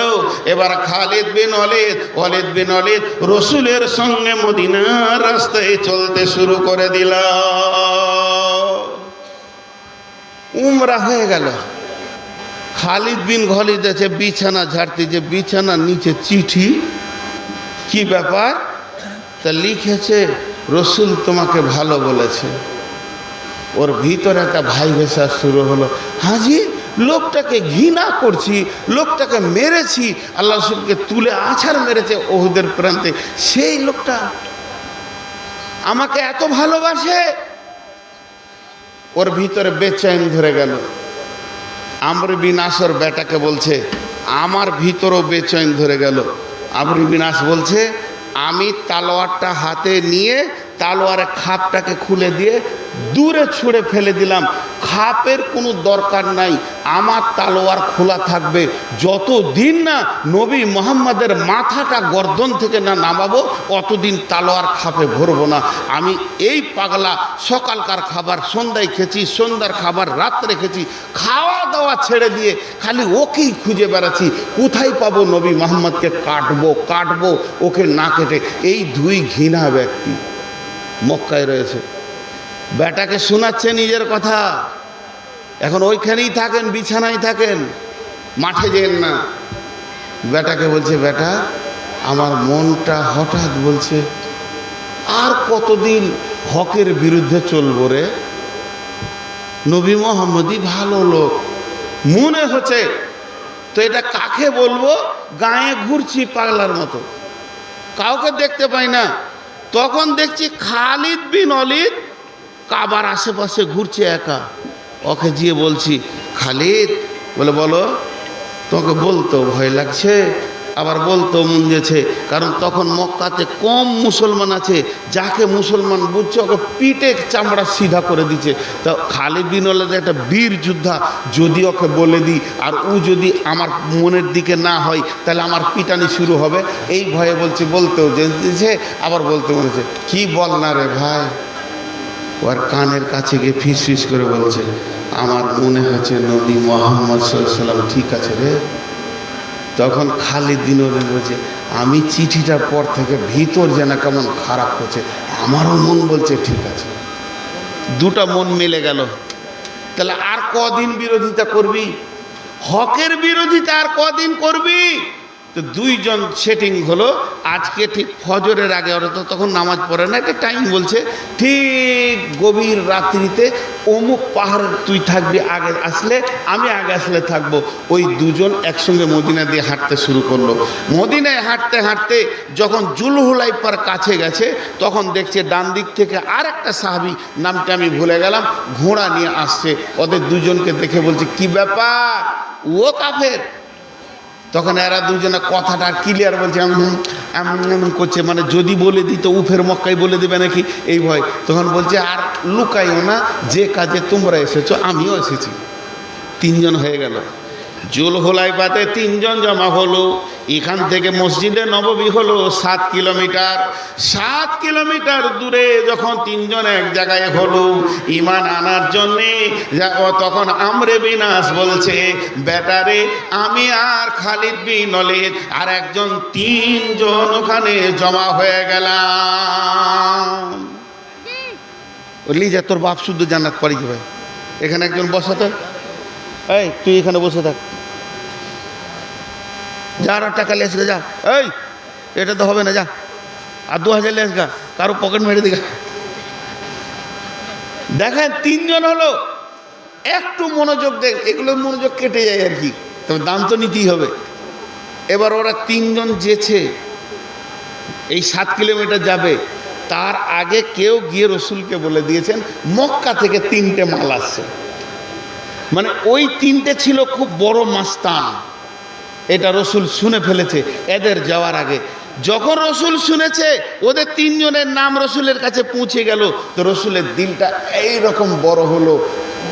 এবার খালিদ বিন ওয়ালিদ, ওয়ালিদ বিন ওয়ালিদ রসুলের সঙ্গে মদিনার রাস্তায় চলতে শুরু করে দিল। উমরা হয়ে গেল। খালিদ বিন ওয়ালিদ আছে বিছানা ঝাড়তে, যে বিছানার নিচে চিঠি, কি ব্যাপার? তা লিখেছে রসুল তোমাকে ভালো বলেছে। ওর ভিতরে একটা ভাইবেসা শুরু হলো, হাজি লোকটাকে ঘৃণা করছি, লোকটাকে মেরেছি, আল্লাহ রসুলকে তুলে আছাড় মেরেছে ওহুদের প্রান্তে, সেই লোকটা আমাকে এত ভালোবাসে। ওর ভিতরে বেচैन ধরে গেল। আমর বিন আসর বেটাকে বলছে, আমার ভিতরও বেচैन ধরে গেল। আমর বিন আস বলছে, আমি তালোয়ারটা হাতে নিয়ে তালোয়ারের খাপটাকে খুলে দিয়ে দূরে ছুঁড়ে ফেলে দিলাম। খাপের কোনো দরকার নাই, আমার তালোয়ার খোলা থাকবে যতদিন না নবী মোহাম্মদের মাথাটা গর্দন থেকে না নামাবো, অতদিন তালোয়ার খাপে ভরবো না। আমি এই পাগলা সকালকার খাবার সন্ধ্যায় খেয়েছি, সন্ধ্যার খাবার রাত্রে খেয়েছি, খাওয়া দাওয়া ছেড়ে দিয়ে খালি ওকেই খুঁজে বেড়াচ্ছি, কোথায় পাবো নবী মোহাম্মদকে কাটবো, ওকে না কেটে। এই দুই ঘৃণা ব্যক্তি মক্কায় রয়েছে। বেটাকে শোনাচ্ছে নিজের কথা, এখন ওইখানেই থাকেন, বিছানায় থাকেন, মাঠে যেন না। বেটাকে বলছে, বেটা আমার মনটা হঠাৎ বলছে, আর কতদিন হকের বিরুদ্ধে চলবো রে? নবী মোহাম্মদই ভালো লোক মনে হচ্ছে, তো এটা কাকে বলবো? গায়ে ঘুরছি পাগলার মতো, কাউকে দেখতে পাই না। তখন দেখছি খালিদ বিন ওলীদ কাবার আশেপাশে ঘুরছে একা। ওকে গিয়ে বলছি, খালিদ, বলে বলো। তোমাকে বলতেও ভয় লাগছে, আবার বলতেও মন গেছে, কারণ তখন মক্কাতে কম মুসলমান আছে, যাকে মুসলমান বুঝছে ওকে পিঠে চামড়া সিধা করে দিচ্ছে। তা খালিদ বিন ওলীদ একটা বীর যোদ্ধা, যদি ওকে বলে দিই আর ও যদি আমার মনের দিকে না হয়, তাহলে আমার পিটানি শুরু হবে। এই ভয়ে বলছে, বলতেও জেনেছে, আবার বলতে মনেছে। কি বল না রে ভাই? ওর কানের কাছে গিয়ে ফিস করে বলছে, আমার মনে হচ্ছে নবী মোহাম্মদ সাল্লাল্লাহু আলাইহি ওয়াসাল্লাম ঠিক আছে রে। তখন খালিদ বিন ওলীদ বলছে, আমি চিঠিটার পর থেকে ভিতর যেন কেমন খারাপ হচ্ছে, আমারও মন বলছে ঠিক আছে। দুটা মন মিলে গেল। তাহলে আর কদিন বিরোধিতা করবি? হকের বিরোধিতা আর কদিন করবি? তো দুইজন সেটিং হলো। আজকে ঠিক ফজরের আগে, ওরা তো তখন নামাজ পড়ে না, একটা টাইম বলছে, ঠিক গভীর রাত্রিতে অমুক পাহাড়ের তুই থাকবি আগে আসলে, আমি আগে আসলে থাকবো। ওই দুজন একসঙ্গে মদিনা দিয়ে হাঁটতে শুরু করলো। মদিনায় হাঁটতে হাঁটতে যখন জুলহুলাইফার কাছে গেছে, তখন দেখছে ডান দিক থেকে আর একটা সাহাবী, নামটা আমি ভুলে গেলাম, ঘোড়া নিয়ে আসছে। ওদের দুজনকে দেখে বলছে, কি ব্যাপার, ও কাফের? তখন এরা দুজনে কথাটা ক্লিয়ার বলছে, এমন করছে, মানে যদি বলে দিত উফের মক্কায় বলে দেবে নাকি, এই ভয়। তখন বলছে, আর লুকাইও না, যে কাজে তোমরা এসেছো আমিও এসেছি। তিনজন হয়ে গেল। জুলহুলাইফাতে তিনজন জমা হলো। এখান থেকে মসজিদে নববী হলো 7 কিলোমিটার। 7 কিলোমিটার দূরে যখন তিনজন এক জায়গায় হলো ঈমান আনার জন্যে, তখন আমর বিন আস বলছে, বেটারে আমি আর খালিদ বিন ওলীদ আর একজন, তিনজন ওখানে জমা হয়ে গেলাম। বললি যে তোর বাপ শুদ্ধ জান্নাত পাড়ি যাবে, এখানে একজন বসাতে, এই তুই এখানে বসে থাক, যা আর টাকা লেস গা, যা, এই এটা তো হবে না, যা আর 2000 লেস গা, কারো পকেট মেরে দিগা। দেখেন তিনজন হলো, একটু মনোযোগ দেখ, এগুলো মনোযোগ কেটে যায় আর কি, তবে দাম তো নিতেই হবে। এবার ওরা তিনজন যেছে, এই 7 কিলোমিটার যাবে, তার আগে কেউ গিয়ে রসুলকে বলে দিয়েছেন মক্কা থেকে 3টে মাল আসছে। মানে ওই 3টে ছিল খুব বড় মাস্তান, এটা রসুল শুনে ফেলেছে এদের যাওয়ার আগে। যখন রসুল শুনেছে ওদের তিনজনের নাম রসুলের কাছে পৌঁছে গেল, তো রসুলের দিলটা এইরকম বড় হলো,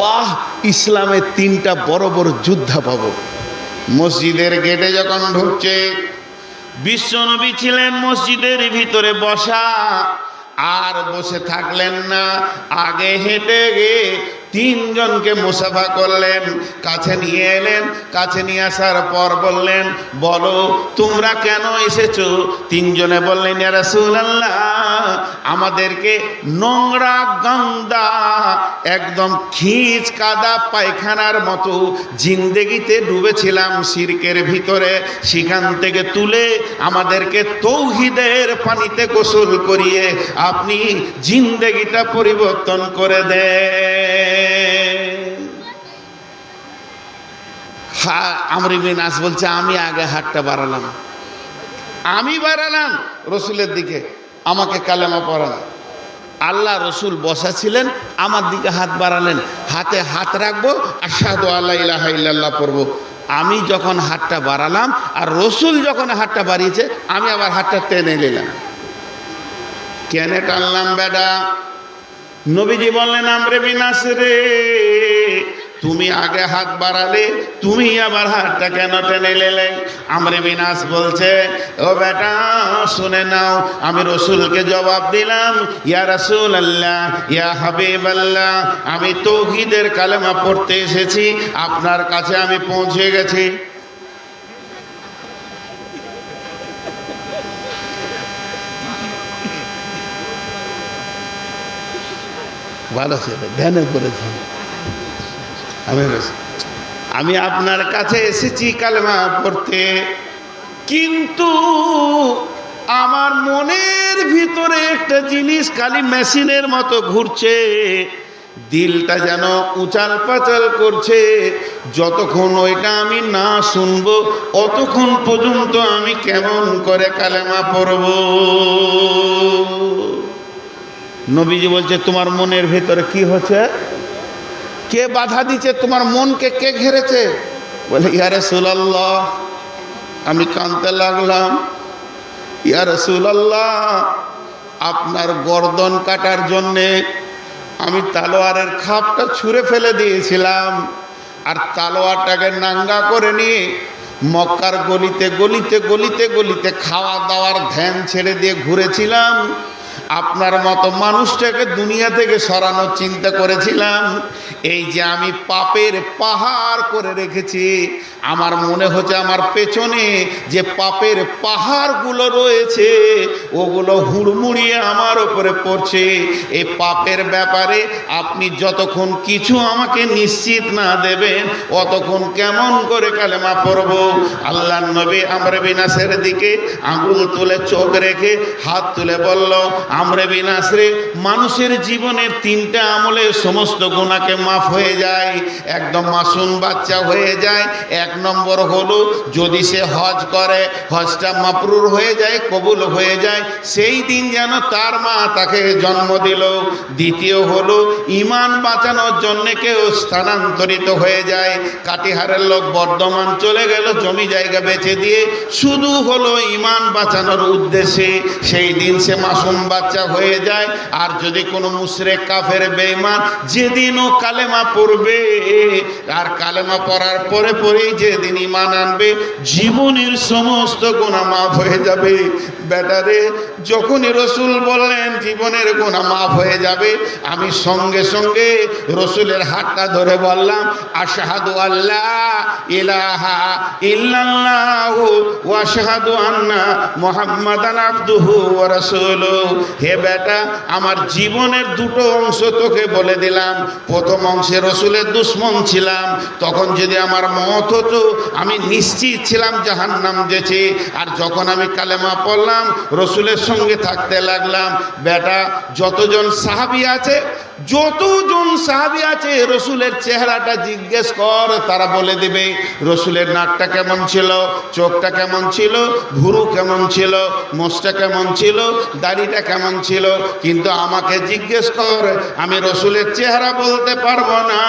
বাহ, ইসলামের 3টা বড় বড় যোদ্ধা পাবো। মসজিদের গেটে যখন ঢুকছে, বিশ্বনবী ছিলেন মসজিদের ভিতরে বসা, আর বসে থাকলেন না, আগে হেঁটে গিয়ে তিনজনকে মুসাফা করলেন, কাছে নিয়ে এলেন। কাছে নিয়ে আসার পর বললেন, বলো তোমরা কেন এসেছো? তিনজনে বললেন, ইয়া রাসূলুল্লাহ, আমাদেরকে নোংরা গন্ধা একদম খিঁচ কাদা পায়খানার মতো জিন্দেগিতে ডুবেছিলাম শিরকের ভিতরে, সেখান থেকে তুলে আমাদেরকে তৌহিদের পানিতে গোসল করিয়ে আপনি জিন্দেগিটা পরিবর্তন করে দেন। আমর বিন আস বলছে আমি আগে হাতটা বাড়ালাম, আমি বাড়ালাম রসুলের দিকে, আমাকে কালেমা পড়ান। আল্লাহ রসুল বসা ছিলেন, আমার দিকে হাত বাড়ালেন, হাতে হাত রাখবো, আশহাদু আল্লা ইলাহা ইল্লাল্লাহ পড়বো। আমি যখন হাতটা বাড়ালাম আর রসুল যখন হাতটা বাড়িয়েছে, আমি আবার হাতটা টেনে নিলাম। কেনে টানলাম বেডা? নবীজি বললেন, আমরে বিন আস রে, তুমি আগে হাত বাড়ালে, তুমি আবার হাতটা কেন টেনে নিলে? আমরে বিন আস বলছে, ও বেটা শুনে নাও, আমি রসুলকে জবাব দিলাম, ইয়া রাসূলুল্লাহ, ইয়া হাবিবাল্লাহ, আমি তাওহীদের কালেমা পড়তে এসেছি, আপনার কাছে আমি পৌঁছে গেছি। ভালো ছেলে, ধ্যানে করেছেন। আমি আপনার কাছে এসেছি কালেমা পড়তে, কিন্তু আমার মনের ভিতরে একটা জিনিস খালি মেশিনের মতো ঘুরছে, দিলটা যেন উচাল পাচাল করছে। যতক্ষণ ওইটা আমি না শুনবো অতক্ষণ পর্যন্ত আমি কেমন করে কালেমা পড়ব? নবীজি বলছে, তোমার মনের ভিতরে কি হচ্ছে? কে বাধা দিচ্ছে? তোমার মনকে কে ঘেরেছে? বলে, ইয়া রাসূলুল্লাহ। আমি কাঁদতে লাগলাম, ইয়া রাসূলুল্লাহ, আপনার গর্দন কাটার জন্যে আমি তালোয়ারের খাপটা ছুঁড়ে ফেলে দিয়েছিলাম, আর তালোয়ারটাকে নাঙ্গা করে নিয়ে মক্কার গলিতে গলিতে গলিতে গলিতে খাওয়া দাওয়ার ধ্যান ছেড়ে দিয়ে ঘুরেছিলাম। আপনার মতো মানুষটাকে দুনিয়া থেকে সরানোর চিন্তা করেছিলাম। এই যে আমি পাপের পাহাড় করে রেখেছি, আমার মনে হচ্ছে আমার পেছনে যে পাপের পাহাড়গুলো রয়েছে ওগুলো হুড়মুড়িয়ে আমার উপরে পড়ছে। এই পাপের ব্যাপারে আপনি যতক্ষণ কিছু আমাকে নিশ্চিত না দেবেন অতক্ষণ কেমন করে কালেমা পড়ব? আল্লাহর নবী আমর বিন আসের দিকে আঙুল তুলে চোখ রেখে হাত তুলে বলল, আমরে বিন আস রে, মানুষের জীবনের তিনটা আমলে সমস্ত গুনাহকে মাফ হয়ে যায়, একদম মাসুম বাচ্চা হয়ে যায়। এক নম্বর হলো যদি সে হজ করে, হজটা মাবরুর হয়ে যায়, কবুল হয়ে যায়, সেই দিন যেন তার মা তাকে জন্ম দিল। দ্বিতীয় হলো ঈমান বাঁচানোর জন্য কেউ স্থানান্তরিত হয়ে যায়, কাটিহারের লোক বর্ধমান চলে গেল জমি জায়গা বেচে দিয়ে, শুধু হলো ঈমান বাঁচানোর উদ্দেশ্যে, সেই দিন সে মাসুম বাচ্চা হয়ে যায়। আর যদি কোনো মুশরিক কাফের বেঈমান যেদিনও কালেমা পড়বে, আর কালেমা পড়ার পরে পরেই যেদিন ঈমান আনবে, জীবনের সমস্ত গুনাহ মাফ হয়ে যাবে। বেটারে, যখনই রসুল বললেন জীবনের গুনাহ মাফ হয়ে যাবে, আমি সঙ্গে সঙ্গে রসুলের হাতটা ধরে বললাম, আশহাদু আল্লা ইলাহা ইল্লাল্লাহ ওয়া আশহাদু আন্না মুহাম্মাদান আবদুহু ওয়া রাসূলুহু। হে বেটা, আমার জীবনের দুটো অংশ তোকে বলে দিলাম। প্রথম অংশে রসুলের দুশ্মন ছিলাম, তখন যদি আমার মত হতো আমি নিশ্চিত ছিলাম জাহান্নাম যেছে। আর যখন আমি কালেমা পড়লাম, রসুলের সঙ্গে থাকতে লাগলাম, বেটা যতজন সাহাবী আছে, রসুলের চেহারাটা জিজ্ঞেস কর, তারা বলে দেবে রসুলের নাকটা কেমন ছিল, চোখটা কেমন ছিল, ভুরু কেমন ছিল, মোষটা কেমন ছিল, দাড়িটা কেমন ছিল। কিন্তু আমাকে জিজ্ঞেস কর, আমি রসুলের চেহারা বলতে পারবো না।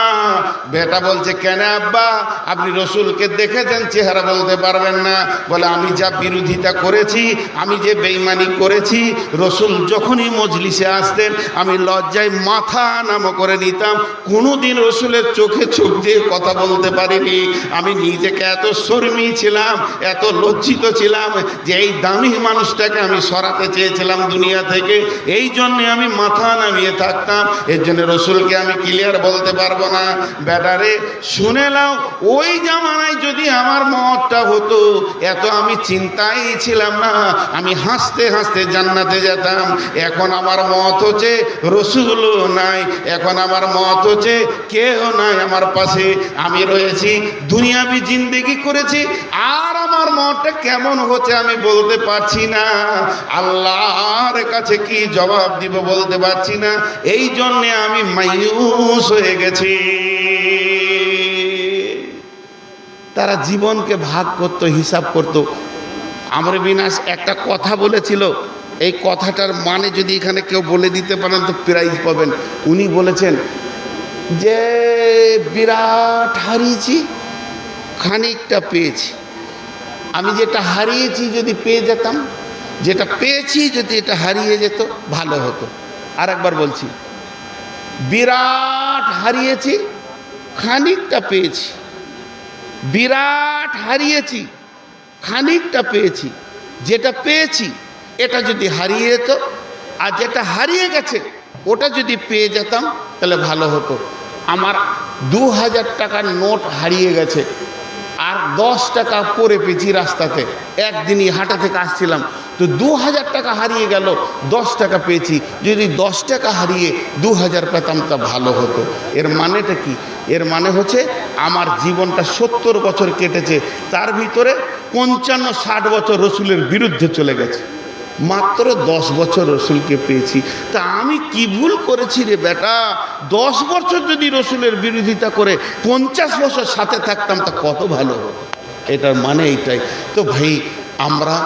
বেটা বলছে, কেন আব্বা, আপনি রসুলকে দেখেছেন, চেহারা বলতে পারবেন না? বলে, আমি যা বিরোধিতা করেছি, আমি যে বেঈমানি করেছি, রসুল যখনই মজলিসে আসতেন আমি লজ্জায় মাথা নামো করে নিতাম, কোনোদিন রসুলের চোখে চোখ দিয়ে কথা বলতে পারিনি। আমি নিজেকে এত শর্মী ছিলাম, এত লজ্জিত ছিলাম যে এই দামি মানুষটাকে আমি সরাতে চেয়েছিলাম দুনিয়া থেকে, এই জন্যে আমি মাথা নামিয়ে থাকতাম। এর জন্য রসুলকে আমি ক্লিয়ার বলতে পারবো না। বেটারে শুনে নাও, ওই জামানায় যদি আমার মতটা হতো, এত আমি চিন্তাই ছিলাম না, আমি হাসতে হাসতে জান্নাতে যেতাম। এখন আমার মত হচ্ছে রসুলও নাই, এখন আমার মত হচ্ছে কেউ নাই আমার পাশে, আমি রয়েছি, দুনিয়াবি জিন্দেগি করেছি, আর আমার মতটা কেমন হচ্ছে আমি বলতে পারছি না। আল্লাহর কাছে কি জবাব দিব বলতে পারছি না, এই জন্যে আমি মায়ুস হয়ে গেছি। তারা জীবনকে ভাগ করত, হিসাব করত। আমর বিন আস একটা কথা বলেছিল, এই কথাটার মানে যদি এখানে কেউ বলে দিতে পারেন তো প্রাইজ পাবেন। উনি বলেছেন যে বিরাট হারিয়েছি, খানিকটা পেয়েছি। আমি যেটা হারিয়েছি যদি পেয়ে যেতাম, যেটা পেয়েছি যদি এটা হারিয়ে যেত ভালো হতো। আর একবার বলছি, বিরাট হারিয়েছি, খানিকটা পেয়েছি। বিরাট হারিয়েছি, খানিকটা পেয়েছি। যেটা পেয়েছি এটা যদি হারিয়ে যেত, আর যেটা হারিয়ে গেছে ওটা যদি পেয়ে যেতাম তাহলে ভালো হতো। আমার 2000 টাকার নোট হারিয়ে গেছে, আর 10 টাকা পরে পেয়েছি রাস্তাতে। একদিনই হাঁটা থেকে আসছিলাম, তো 2000 টাকা হারিয়ে গেল, 10 টাকা পেয়েছি। যদি 10 টাকা হারিয়ে 2000 পেতাম তা ভালো হতো। এর মানেটা কি? এর মানে হচ্ছে আমার জীবনটা 70 বছর কেটেছে, তার ভিতরে 55-60 বছর রসুলের বিরুদ্ধে চলে গেছে। মাত্র 10 বছর রসুলকে পেয়েছি। তা আমি কি ভুল করেছি রে বেটা? 10 বছর যদি রসুলের বিরোধিতা করে 50 বছর সাথে থাকতাম তা কত ভালো হতো। এটার মানে এইটাই। তো ভাই, আমরা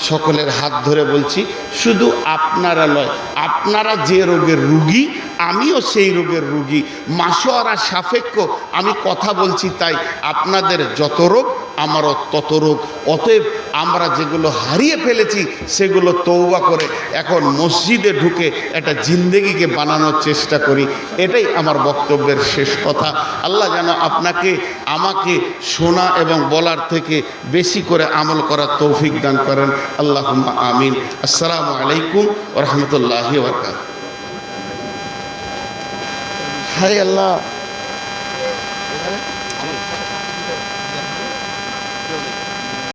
সকলের হাত ধরে বলছি, শুধু আপনারা নয়, আপনারা যে রোগের রুগী আমিও সেই রোগের রুগী। মাসোয়ারা সাপেক্ষ আমি কথা বলছি, তাই আপনাদের যত রোগ আমারও তত রোগ। অতএব আমরা যেগুলো হারিয়ে ফেলেছি সেগুলো তওবা করে এখন মসজিদে ঢুকে একটা জিন্দেগিকে বানানোর চেষ্টা করি। এটাই আমার বক্তব্যের শেষ কথা। আল্লাহ যেন আপনাকে আমাকে শোনা এবং বলার থেকে বেশি করে আমল করার তৌফিক দান করেন। আল্লাহুম্মা আমিন। আসসালামু আলাইকুম ওয়া রাহমাতুল্লাহি ওয়া বারাকাতুহু। হায় আল্লাহ।